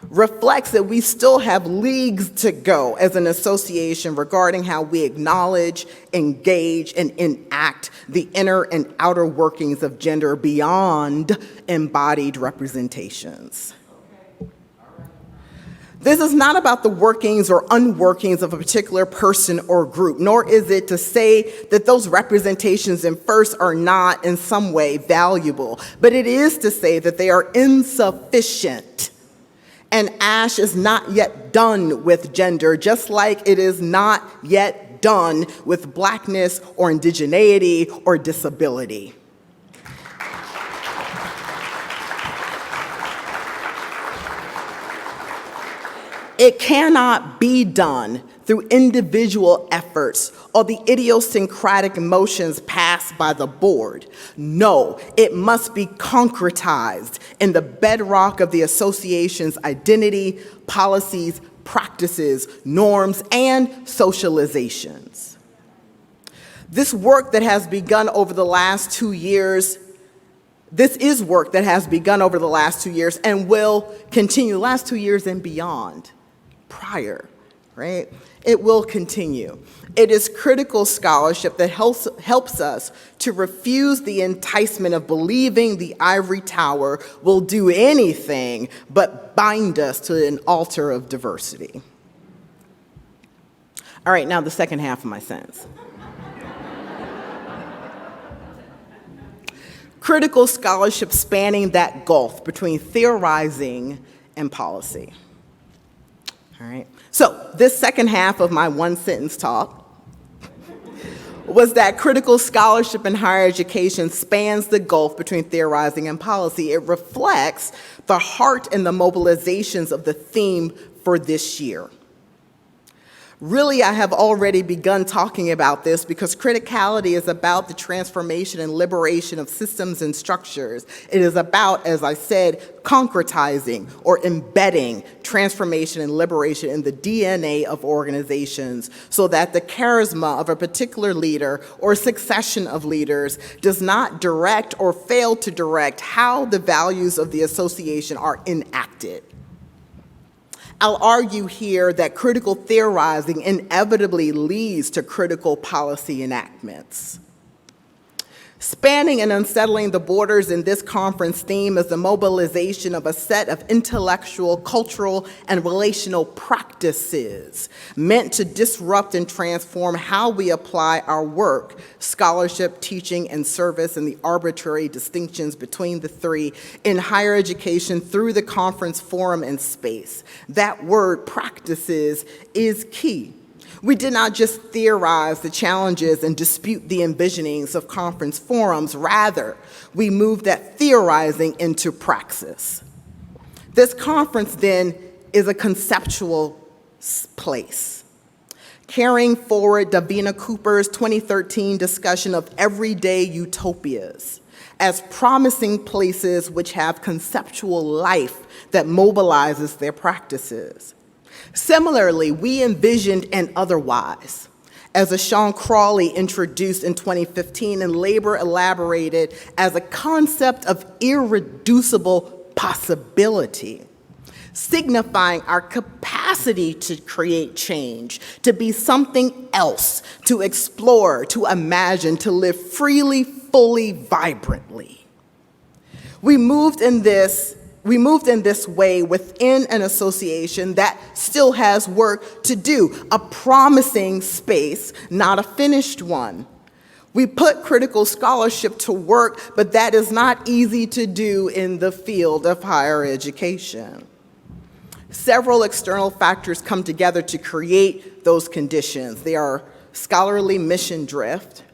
reflects that we still have leagues to go as an association regarding how we acknowledge, engage, and enact the inner and outer workings of gender beyond embodied representations. This is not about the workings or unworkings of a particular person or group, nor is it to say that those representations in first are not in some way valuable, but it is to say that they are insufficient. And ASHE is not yet done with gender, just like it is not yet done with Blackness or indigeneity or disability. It cannot be done through individual efforts or the idiosyncratic motions passed by the board. No, it must be concretized in the bedrock of the association's identity, policies, practices, norms, and socializations. This work that has begun over the last 2 years This is work that has begun over the last 2 years and will continue, the last 2 years and beyond, prior, right? It will continue. It is critical scholarship that helps us to refuse the enticement of believing the ivory tower will do anything but bind us to an altar of diversity. All right, now the second half of my sentence. Critical scholarship spanning that gulf between theorizing and policy. All right, so this second half of my one-sentence talk was that critical scholarship in higher education spans the gulf between theorizing and policy. It reflects the heart and the mobilizations of the theme for this year. Really, I have already begun talking about this because criticality is about the transformation and liberation of systems and structures. It is about, as I said, concretizing or embedding transformation and liberation in the DNA of organizations so that the charisma of a particular leader or succession of leaders does not direct or fail to direct how the values of the association are enacted. I'll argue here that critical theorizing inevitably leads to critical policy enactments. Spanning and unsettling the borders in this conference theme is the mobilization of a set of intellectual, cultural, and relational practices meant to disrupt and transform how we apply our work, scholarship, teaching, and service, and the arbitrary distinctions between the three in higher education through the conference forum and space. That word, practices, is key. We did not just theorize the challenges and dispute the envisionings of conference forums. Rather, we moved that theorizing into praxis. This conference, then, is a conceptual place, carrying forward Davina Cooper's 2013 discussion of everyday utopias as promising places which have conceptual life that mobilizes their practices. Similarly, we envisioned an otherwise, as Sean Crawley introduced in 2015 and later elaborated as a concept of irreducible possibility, signifying our capacity to create change, to be something else, to explore, to imagine, to live freely, fully, vibrantly. We moved in this way within an association that still has work to do, a promising space, not a finished one. We put critical scholarship to work, but that is not easy to do in the field of higher education. Several external factors come together to create those conditions. They are scholarly mission drift,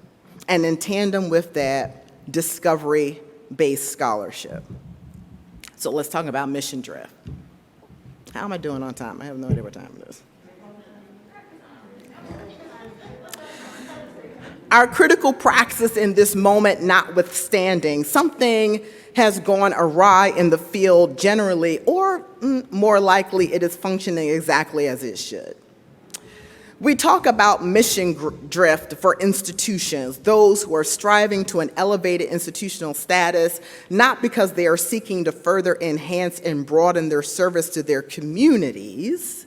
and in tandem with that, discovery-based scholarship. So let's talk about mission drift. How am I doing on time? I have no idea what time it is. Our critical praxis in this moment notwithstanding, something has gone awry in the field generally, or more likely it is functioning exactly as it should. We talk about mission drift for institutions, those who are striving to an elevated institutional status, not because they are seeking to further enhance and broaden their service to their communities,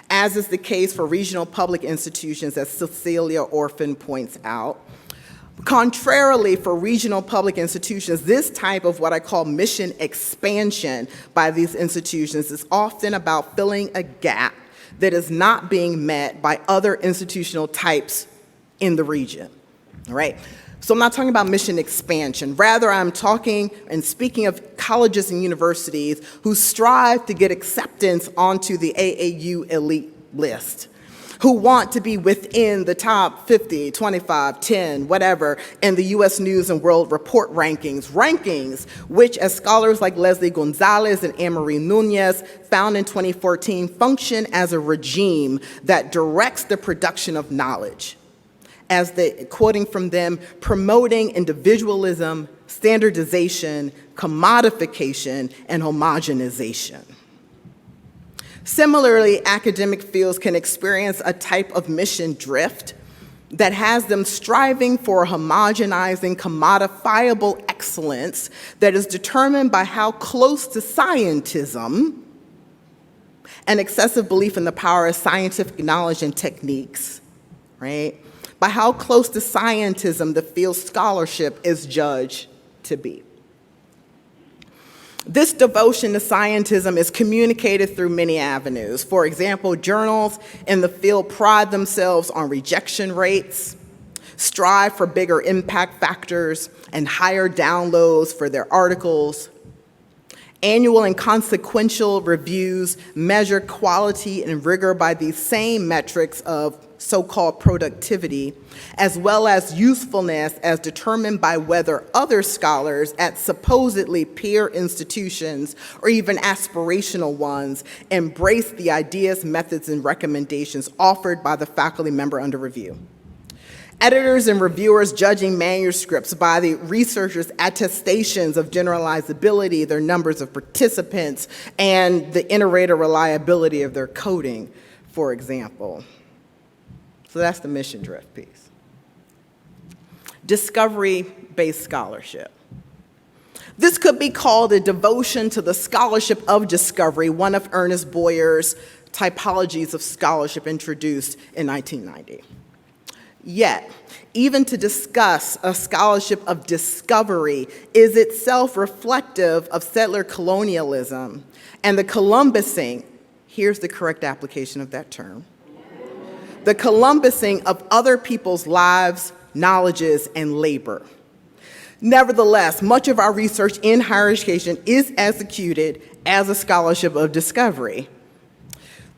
as is the case for regional public institutions, as Cecilia Orphan points out. Contrarily, for regional public institutions, this type of what I call mission expansion by these institutions is often about filling a gap that is not being met by other institutional types in the region, all right? So I'm not talking about mission expansion. Rather, I'm talking and speaking of colleges and universities who strive to get acceptance onto the AAU elite list, who want to be within the top 50, 25, 10, whatever, in the US News and World Report rankings, which, as scholars like Leslie Gonzalez and Anne-Marie Nunez found in 2014, function as a regime that directs the production of knowledge, as quoting from them, promoting individualism, standardization, commodification, and homogenization. Similarly, academic fields can experience a type of mission drift that has them striving for a homogenizing, commodifiable excellence that is determined by how close to scientism and excessive belief in the power of scientific knowledge and techniques, right? By how close to scientism the field's scholarship is judged to be. This devotion to scientism is communicated through many avenues. For example, journals in the field pride themselves on rejection rates, strive for bigger impact factors, and higher downloads for their articles. Annual and consequential reviews measure quality and rigor by these same metrics of so-called productivity, as well as usefulness as determined by whether other scholars at supposedly peer institutions or even aspirational ones embrace the ideas, methods, and recommendations offered by the faculty member under review. Editors and reviewers judging manuscripts by the researchers' attestations of generalizability, their numbers of participants, and the iterator reliability of their coding, for example. So that's the mission drift piece. Discovery-based scholarship. This could be called a devotion to the scholarship of discovery, one of Ernest Boyer's typologies of scholarship introduced in 1990. Yet, even to discuss a scholarship of discovery is itself reflective of settler colonialism and the Columbusing, here's the correct application of that term, the Columbusing of other people's lives, knowledges, and labor. Nevertheless, much of our research in higher education is executed as a scholarship of discovery.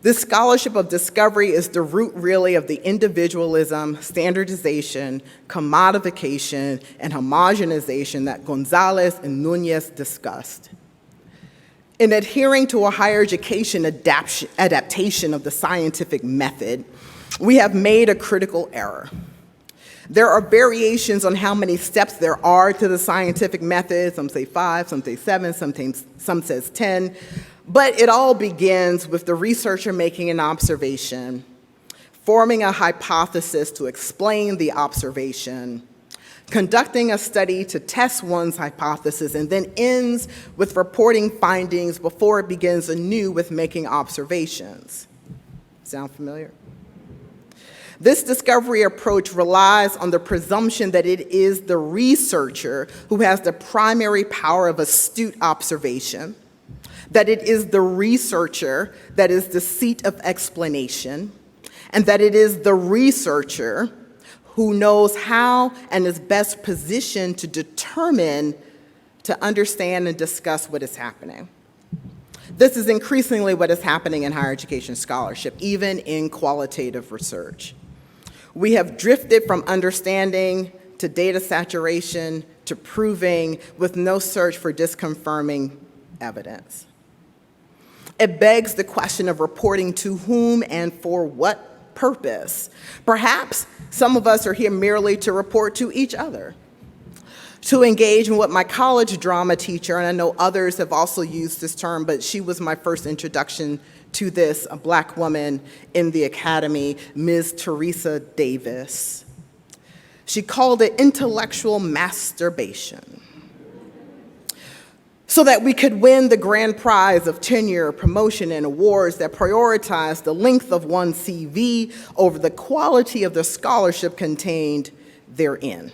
This scholarship of discovery is the root, really, of the individualism, standardization, commodification, and homogenization that Gonzalez and Nunez discussed. In adhering to a higher education adaptation of the scientific method, we have made a critical error. There are variations on how many steps there are to the scientific method. Some say 5, some say 7, some says 10. But it all begins with the researcher making an observation, forming a hypothesis to explain the observation, conducting a study to test one's hypothesis, and then ends with reporting findings before it begins anew with making observations. Sound familiar? This discovery approach relies on the presumption that it is the researcher who has the primary power of astute observation, that it is the researcher that is the seat of explanation, and that it is the researcher who knows how and is best positioned to determine, to understand and discuss what is happening. This is increasingly what is happening in higher education scholarship, even in qualitative research. We have drifted from understanding to data saturation to proving with no search for disconfirming evidence. It begs the question of reporting to whom and for what purpose. Perhaps some of us are here merely to report to each other, to engage in what my college drama teacher, and I know others have also used this term, but she was my first introduction to this, a Black woman in the academy, Ms. Teresa Davis. She called it intellectual masturbation, so that we could win the grand prize of tenure, promotion, and awards that prioritize the length of one's CV over the quality of the scholarship contained therein.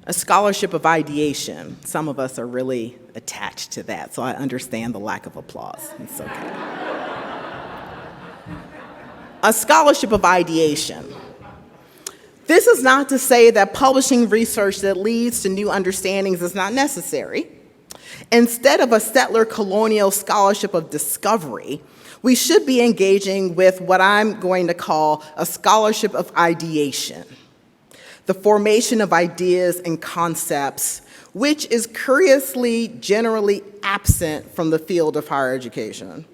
A scholarship of ideation. Some of us are really attached to that, so I understand the lack of applause. It's okay. A scholarship of ideation. This is not to say that publishing research that leads to new understandings is not necessary. Instead of a settler colonial scholarship of discovery, we should be engaging with what I'm going to call a scholarship of ideation, the formation of ideas and concepts, which is curiously generally absent from the field of higher education.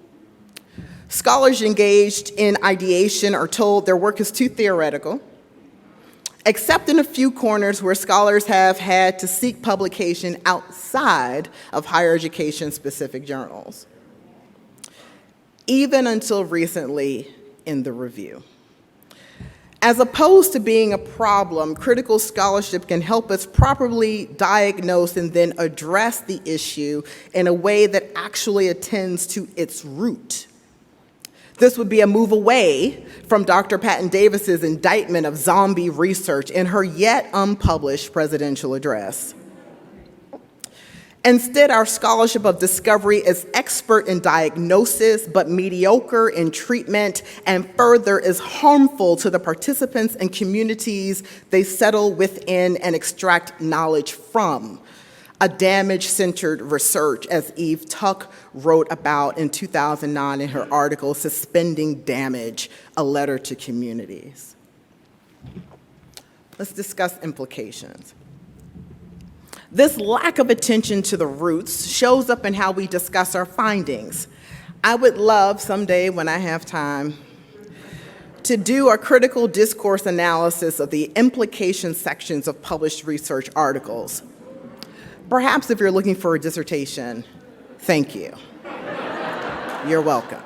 Scholars engaged in ideation are told their work is too theoretical, except in a few corners where scholars have had to seek publication outside of higher education-specific journals, even until recently in the review. As opposed to being a problem, critical scholarship can help us properly diagnose and then address the issue in a way that actually attends to its root. This would be a move away from Dr. Patton Davis's indictment of zombie research in her yet unpublished presidential address. Instead, our scholarship of discovery is expert in diagnosis, but mediocre in treatment, and further is harmful to the participants and communities they settle within and extract knowledge from. A damage-centered research, as Eve Tuck wrote about in 2009 in her article, Suspending Damage, A Letter to Communities. Let's discuss implications. This lack of attention to the roots shows up in how we discuss our findings. I would love someday, when I have time, to do a critical discourse analysis of the implication sections of published research articles. Perhaps if you're looking for a dissertation, thank you. You're welcome.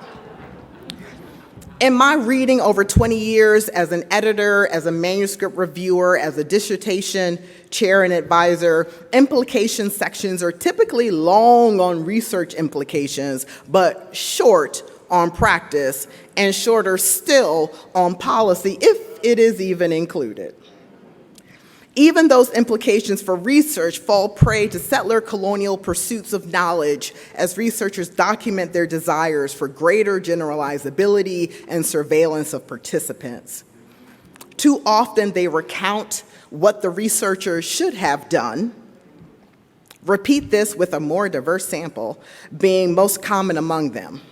In my reading over 20 years as an editor, as a manuscript reviewer, as a dissertation chair and advisor, implication sections are typically long on research implications, but short on practice, and shorter still on policy, if it is even included. Even those implications for research fall prey to settler colonial pursuits of knowledge as researchers document their desires for greater generalizability and surveillance of participants. Too often they recount what the researcher should have done. Repeat this with a more diverse sample being most common among them.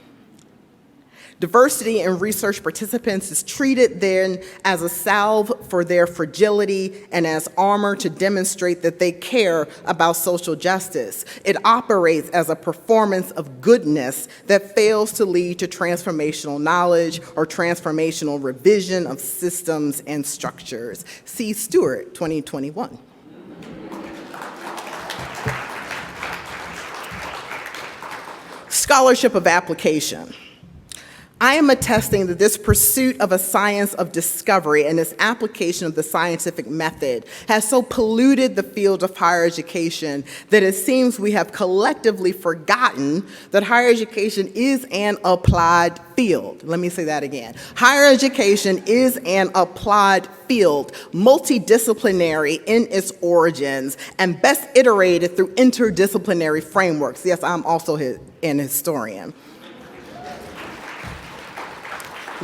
Diversity in research participants is treated then as a salve for their fragility and as armor to demonstrate that they care about social justice. It operates as a performance of goodness that fails to lead to transformational knowledge or transformational revision of systems and structures. See Stewart, 2021. Scholarship of application. I am attesting that this pursuit of a science of discovery and its application of the scientific method has so polluted the field of higher education that it seems we have collectively forgotten that higher education is an applied field. Let me say that again. Higher education is an applied field, multidisciplinary in its origins, and best iterated through interdisciplinary frameworks. Yes, I'm also an historian.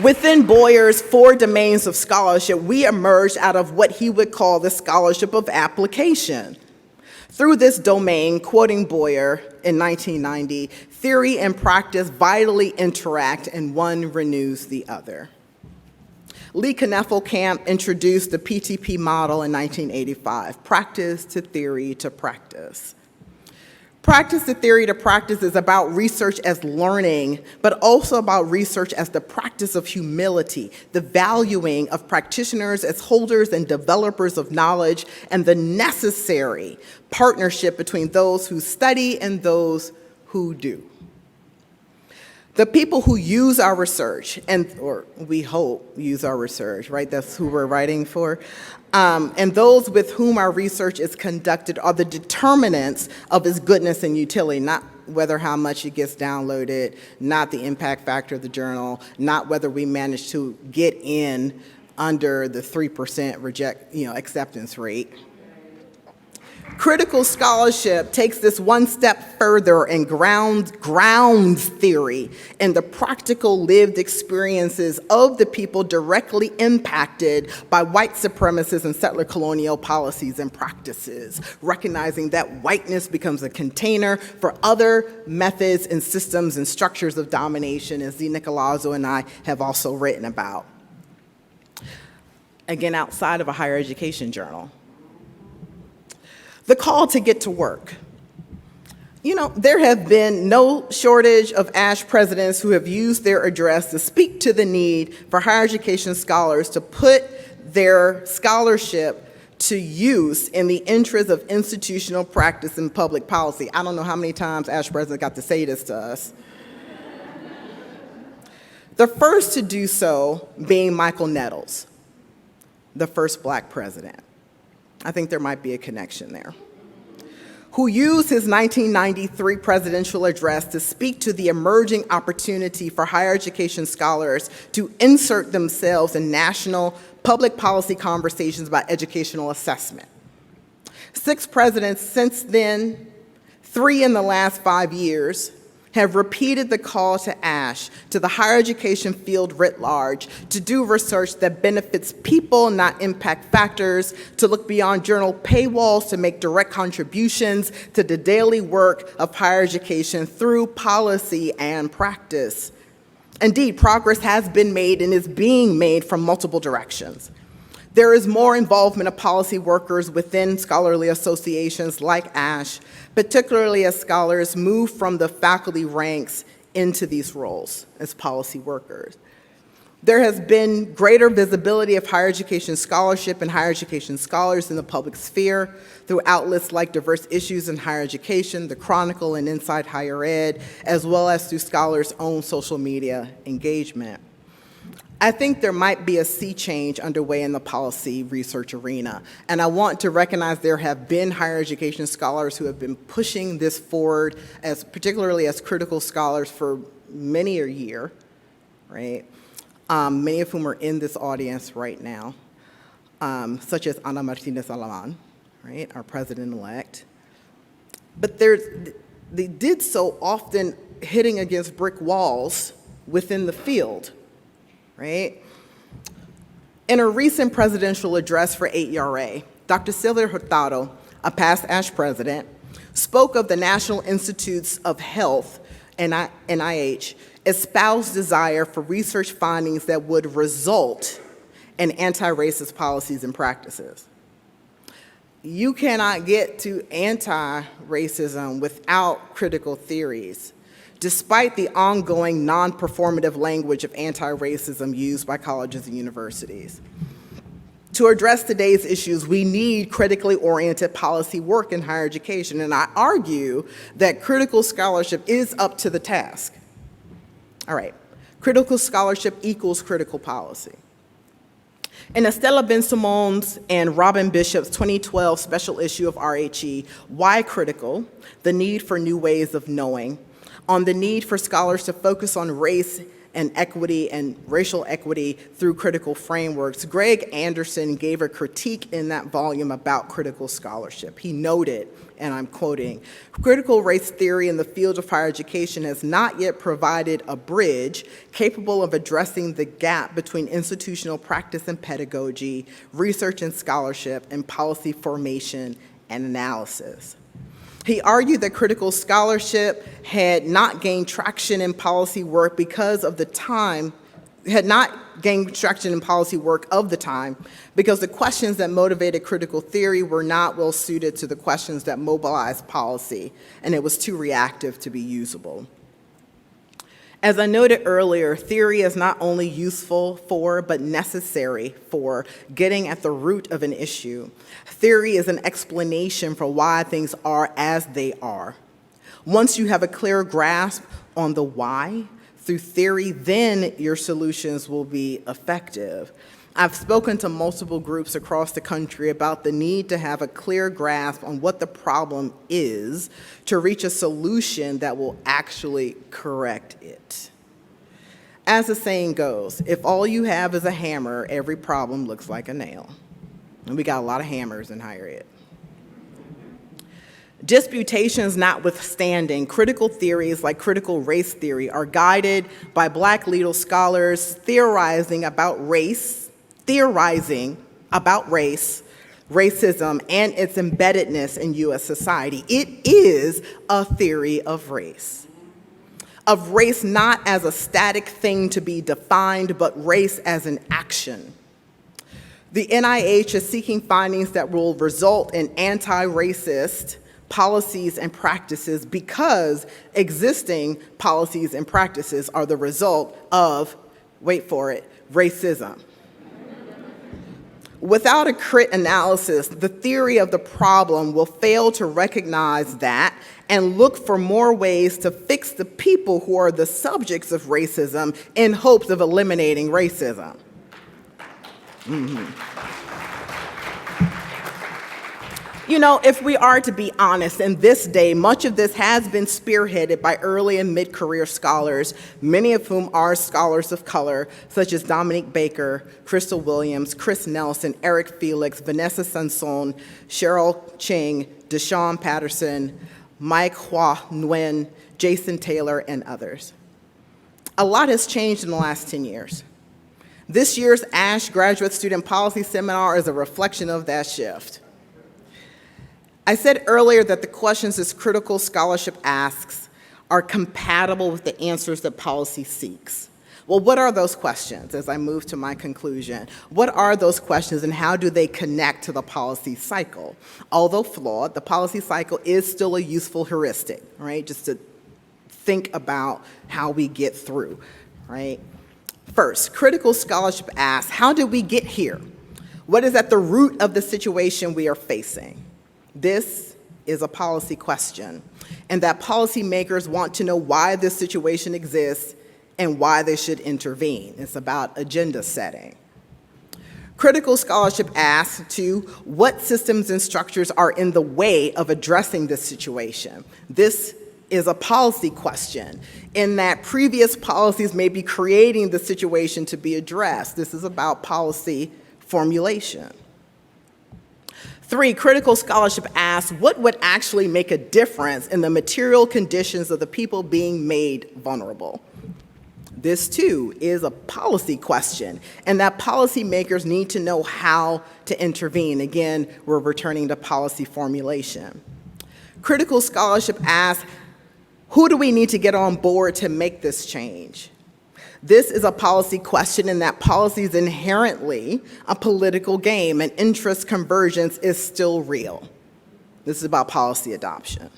Within Boyer's 4 domains of scholarship, we emerged out of what he would call the scholarship of application. Through this domain, quoting Boyer in 1990, theory and practice vitally interact and one renews the other. Lee Knefelkamp introduced the PTP model in 1985, practice to theory to practice. Practice to theory to practice is about research as learning, but also about research as the practice of humility, the valuing of practitioners as holders and developers of knowledge, and the necessary partnership between those who study and those who do. The people who use our research, or we hope use our research, right? That's who we're writing for. And those with whom our research is conducted are the determinants of its goodness and utility, not whether how much it gets downloaded, not the impact factor of the journal, not whether we manage to get in under the 3% acceptance rate. Critical scholarship takes this one step further and grounds theory in the practical lived experiences of the people directly impacted by white supremacist and settler colonial policies and practices, recognizing that whiteness becomes a container for other methods and systems and structures of domination, as Zee Nicolazzo and I have also written about. Again, outside of a higher education journal. The call to get to work. There have been no shortage of ASHE presidents who have used their address to speak to the need for higher education scholars to put their scholarship to use in the interest of institutional practice and public policy. I don't know how many times ASHE presidents got to say this to us. The first to do so being Michael Nettles. the first Black president. I think there might be a connection there. Who used his 1993 presidential address to speak to the emerging opportunity for higher education scholars to insert themselves in national public policy conversations about educational assessment. 6 presidents since then, 3 in the last 5 years, have repeated the call to ASHE, to the higher education field writ large, to do research that benefits people, not impact factors, to look beyond journal paywalls, to make direct contributions to the daily work of higher education through policy and practice. Indeed, progress has been made and is being made from multiple directions. There is more involvement of policy workers within scholarly associations like ASHE, particularly as scholars move from the faculty ranks into these roles as policy workers. There has been greater visibility of higher education scholarship and higher education scholars in the public sphere through outlets like Diverse Issues in Higher Education, The Chronicle, and Inside Higher Ed, as well as through scholars' own social media engagement. I think there might be a sea change underway in the policy research arena, and I want to recognize there have been higher education scholars who have been pushing this forward, particularly as critical scholars for many a year, right? Many of whom are in this audience right now, such as Ana Martinez Alaman, right, our president-elect. But they did so often hitting against brick walls within the field, right? In a recent presidential address for 8ERA, Dr. Silvia Hurtado, a past ASHE president, spoke of the National Institutes of Health, NIH, espoused desire for research findings that would result in anti-racist policies and practices. You cannot get to anti-racism without critical theories, despite the ongoing non-performative language of anti-racism used by colleges and universities. To address today's issues, we need critically oriented policy work in higher education, and I argue that critical scholarship is up to the task. All right, critical scholarship equals critical policy. In Estella Ben-Simon's and Robin Bishop's 2012 special issue of RHE, Why Critical? The Need for New Ways of Knowing, on the need for scholars to focus on race and equity and racial equity through critical frameworks, Greg Anderson gave a critique in that volume about critical scholarship. He noted, and I'm quoting, "Critical race theory in the field of higher education has not yet provided a bridge capable of addressing the gap between institutional practice and pedagogy, research and scholarship, and policy formation and analysis." He argued that critical scholarship had not gained traction in policy work because of the time, because the questions that motivated critical theory were not well suited to the questions that mobilized policy, and it was too reactive to be usable. As I noted earlier, theory is not only useful for, but necessary for getting at the root of an issue. Theory is an explanation for why things are as they are. Once you have a clear grasp on the why through theory, then your solutions will be effective. I've spoken to multiple groups across the country about the need to have a clear grasp on what the problem is to reach a solution that will actually correct it. As the saying goes, if all you have is a hammer, every problem looks like a nail. And we got a lot of hammers in higher ed. Disputations notwithstanding, critical theories like critical race theory are guided by Black legal scholars theorizing about race, racism, and its embeddedness in US society. It is a theory of race not as a static thing to be defined, but race as an action. The NIH is seeking findings that will result in anti-racist policies and practices because existing policies and practices are the result of, wait for it, racism. Without a crit analysis, the theory of the problem will fail to recognize that and look for more ways to fix the people who are the subjects of racism in hopes of eliminating racism. You know, if we are to be honest, in this day, much of this has been spearheaded by early and mid-career scholars, many of whom are scholars of color, such as Dominique Baker, Crystal Williams, Chris Nelson, Eric Felix, Vanessa Sanson, Cheryl Ching, Deshaun Patterson, Mike Hua Nguyen, Jason Taylor, and others. A lot has changed in the last 10 years. This year's ASHE Graduate Student Policy Seminar is a reflection of that shift. I said earlier that the questions this critical scholarship asks are compatible with the answers that policy seeks. Well, what are those questions as I move to my conclusion? What are those questions and how do they connect to the policy cycle? Although flawed, the policy cycle is still a useful heuristic, right? Just to think about how we get through, right? First, critical scholarship asks, how did we get here? What is at the root of the situation we are facing? This is a policy question, and that policymakers want to know why this situation exists and why they should intervene. It's about agenda setting. Critical scholarship asks, too, what systems and structures are in the way of addressing this situation? This is a policy question, in that previous policies may be creating the situation to be addressed. This is about policy formulation. 3, critical scholarship asks, what would actually make a difference in the material conditions of the people being made vulnerable? This, too, is a policy question, and that policymakers need to know how to intervene. Again, we're returning to policy formulation. Critical scholarship asks, who do we need to get on board to make this change? This is a policy question, and that policy is inherently a political game, and interest convergence is still real. This is about policy adoption.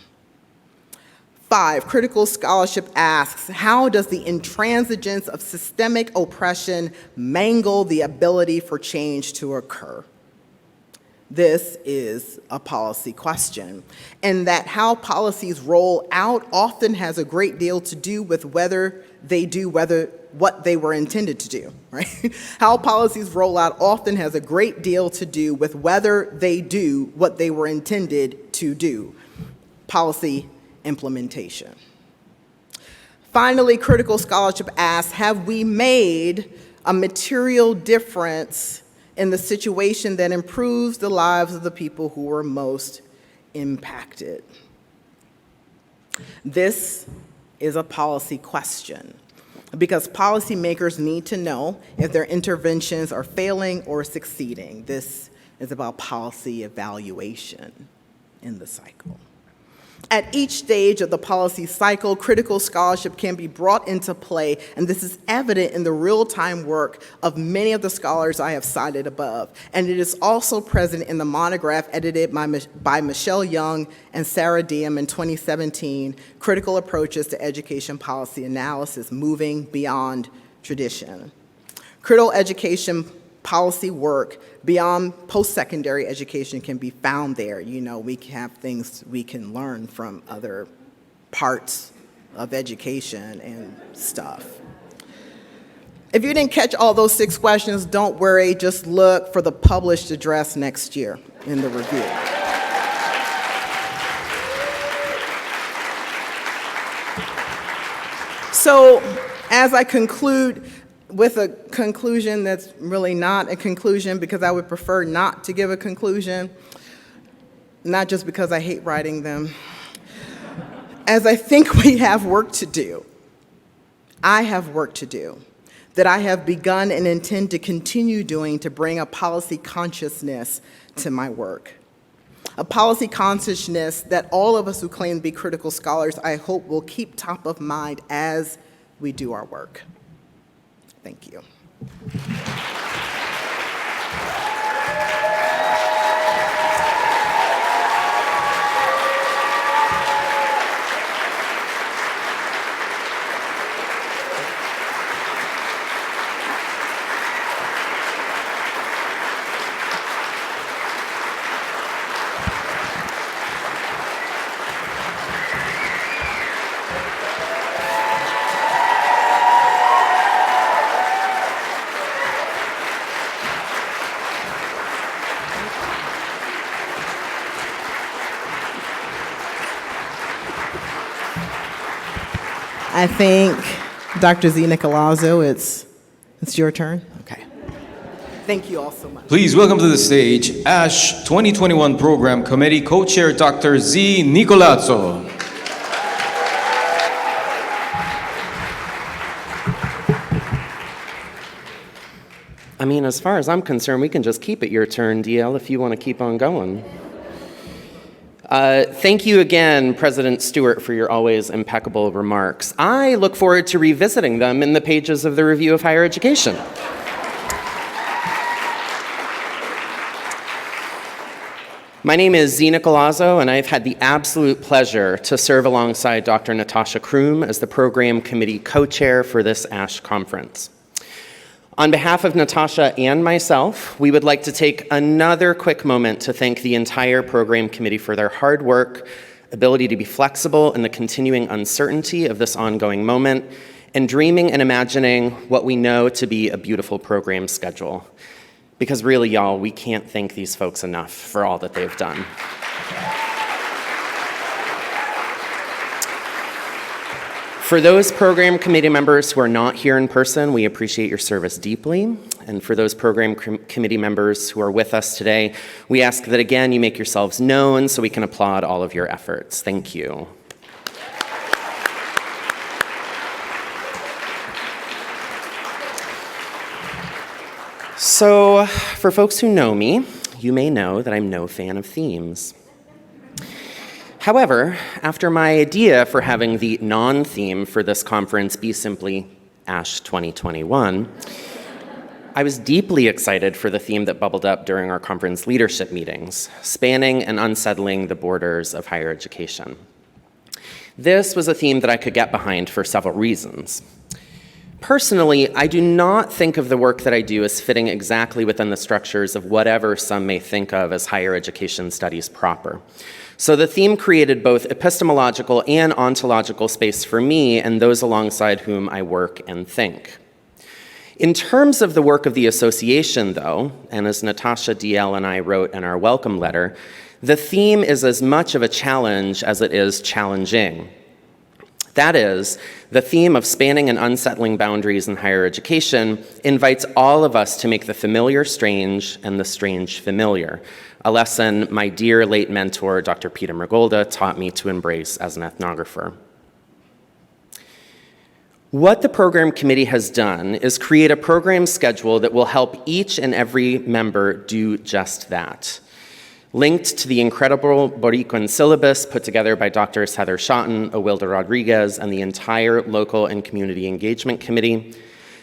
5, critical scholarship asks, how does the intransigence of systemic oppression mangle the ability for change to occur? This is a policy question, and that how policies roll out often has a great deal to do with whether they do what they were intended to do, right? How policies roll out often has a great deal to do with whether they do what they were intended to do, policy implementation. Finally, critical scholarship asks, have we made a material difference in the situation that improves the lives of the people who were most impacted? This is a policy question, because policymakers need to know if their interventions are failing or succeeding. This is about policy evaluation in the cycle. At each stage of the policy cycle, critical scholarship can be brought into play, and this is evident in the real-time work of many of the scholars I have cited above. And it is also present in the monograph edited by Michelle Young and Sarah Diem in 2017, Critical Approaches to Education Policy Analysis, Moving Beyond Tradition. Critical education policy work beyond post-secondary education can be found there. You know, we have things we can learn from other parts of education and stuff. If you didn't catch all those 6 questions, don't worry, just look for the published address next year in the review. So, as I conclude, with a conclusion that's really not a conclusion, because I would prefer not to give a conclusion, not just because I hate writing them. As I think we have work to do, I have work to do that I have begun and intend to continue doing to bring a policy consciousness to my work. A policy consciousness that all of us who claim to be critical scholars, I hope, will keep top of mind as we do our work. Thank you. I think, Dr. Z. Nicolazzo, it's your turn. Okay. Thank you all so much. Please welcome to the stage ASHE 2021 Program Committee Co-Chair Dr. Z. Nicolazzo. I mean, as far as I'm concerned, we can just keep it your turn, DL, if you want to keep on going. Thank you again, President Stewart, for your always impeccable remarks. I look forward to revisiting them in the pages of the Review of Higher Education. My name is Z. Nicolazzo, and I've had the absolute pleasure to serve alongside Dr. Natasha Kroom as the Program Committee Co-Chair for this ASHE conference. On behalf of Natasha and myself, we would like to take another quick moment to thank the entire Program Committee for their hard work, ability to be flexible in the continuing uncertainty of this ongoing moment, and dreaming and imagining what we know to be a beautiful program schedule. Because really, y'all, we can't thank these folks enough for all that they've done. For those program committee members who are not here in person, we appreciate your service deeply. And for those program committee members who are with us today, we ask that again you make yourselves known so we can applaud all of your efforts. Thank you. So, for folks who know me, you may know that I'm no fan of themes. However, after my idea for having the non-theme for this conference be simply ASHE 2021, I was deeply excited for the theme that bubbled up during our conference leadership meetings, spanning and unsettling the borders of higher education. This was a theme that I could get behind for several reasons. Personally, I do not think of the work that I do as fitting exactly within the structures of whatever some may think of as higher education studies proper. So the theme created both epistemological and ontological space for me and those alongside whom I work and think. In terms of the work of the association, though, and as Natasha, DL, and I wrote in our welcome letter, the theme is as much of a challenge as it is challenging. That is, the theme of spanning and unsettling boundaries in higher education invites all of us to make the familiar strange and the strange familiar, a lesson my dear late mentor, Dr. Peter Mergolda, taught me to embrace as an ethnographer. What the program committee has done is create a program schedule that will help each and every member do just that. Linked to the incredible Boricuan syllabus put together by Drs. Heather Schotten, Awilda Rodriguez, and the entire local and community engagement committee,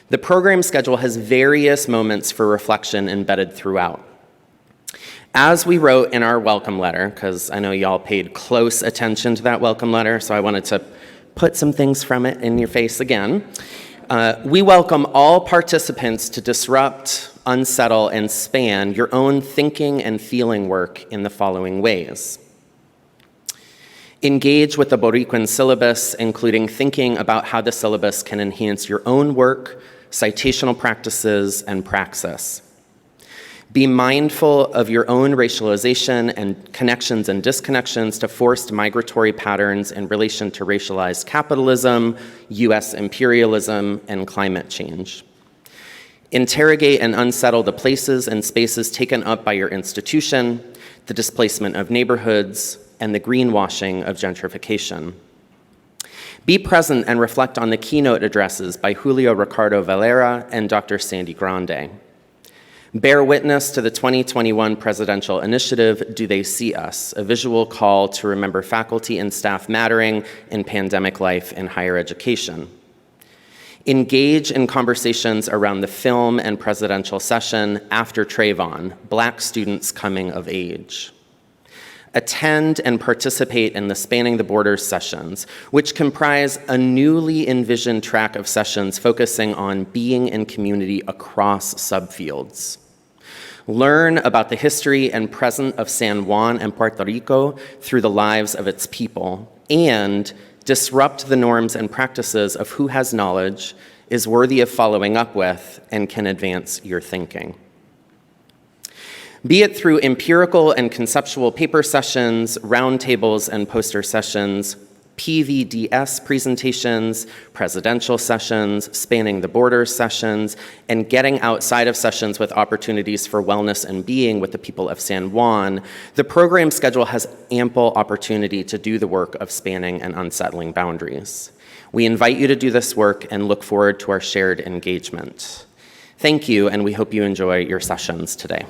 the program schedule has various moments for reflection embedded throughout. As we wrote in our welcome letter, because I know y'all paid close attention to that welcome letter, so I wanted to put some things from it in your face again. We welcome all participants to disrupt, unsettle, and span your own thinking and feeling work in the following ways. Engage with the Boricuan syllabus, including thinking about how the syllabus can enhance your own work, citational practices, and praxis. Be mindful of your own racialization and connections and disconnections to forced migratory patterns in relation to racialized capitalism, US imperialism, and climate change. Interrogate and unsettle the places and spaces taken up by your institution, the displacement of neighborhoods, and the greenwashing of gentrification. Be present and reflect on the keynote addresses by Julio Ricardo Valera and Dr. Sandy Grande. Bear witness to the 2021 presidential initiative, Do They See Us? A visual call to remember faculty and staff mattering in pandemic life in higher education. Engage in conversations around the film and presidential session After Trayvon, Black Students Coming of Age. Attend and participate in the Spanning the Borders sessions, which comprise a newly envisioned track of sessions focusing on being in community across subfields. Learn about the history and present of San Juan and Puerto Rico through the lives of its people, and disrupt the norms and practices of who has knowledge, is worthy of following up with, and can advance your thinking. Be it through empirical and conceptual paper sessions, roundtables and poster sessions, PVDS presentations, presidential sessions, spanning the borders sessions, and getting outside of sessions with opportunities for wellness and being with the people of San Juan, the program schedule has ample opportunity to do the work of spanning and unsettling boundaries. We invite you to do this work and look forward to our shared engagement. Thank you, and we hope you enjoy your sessions today.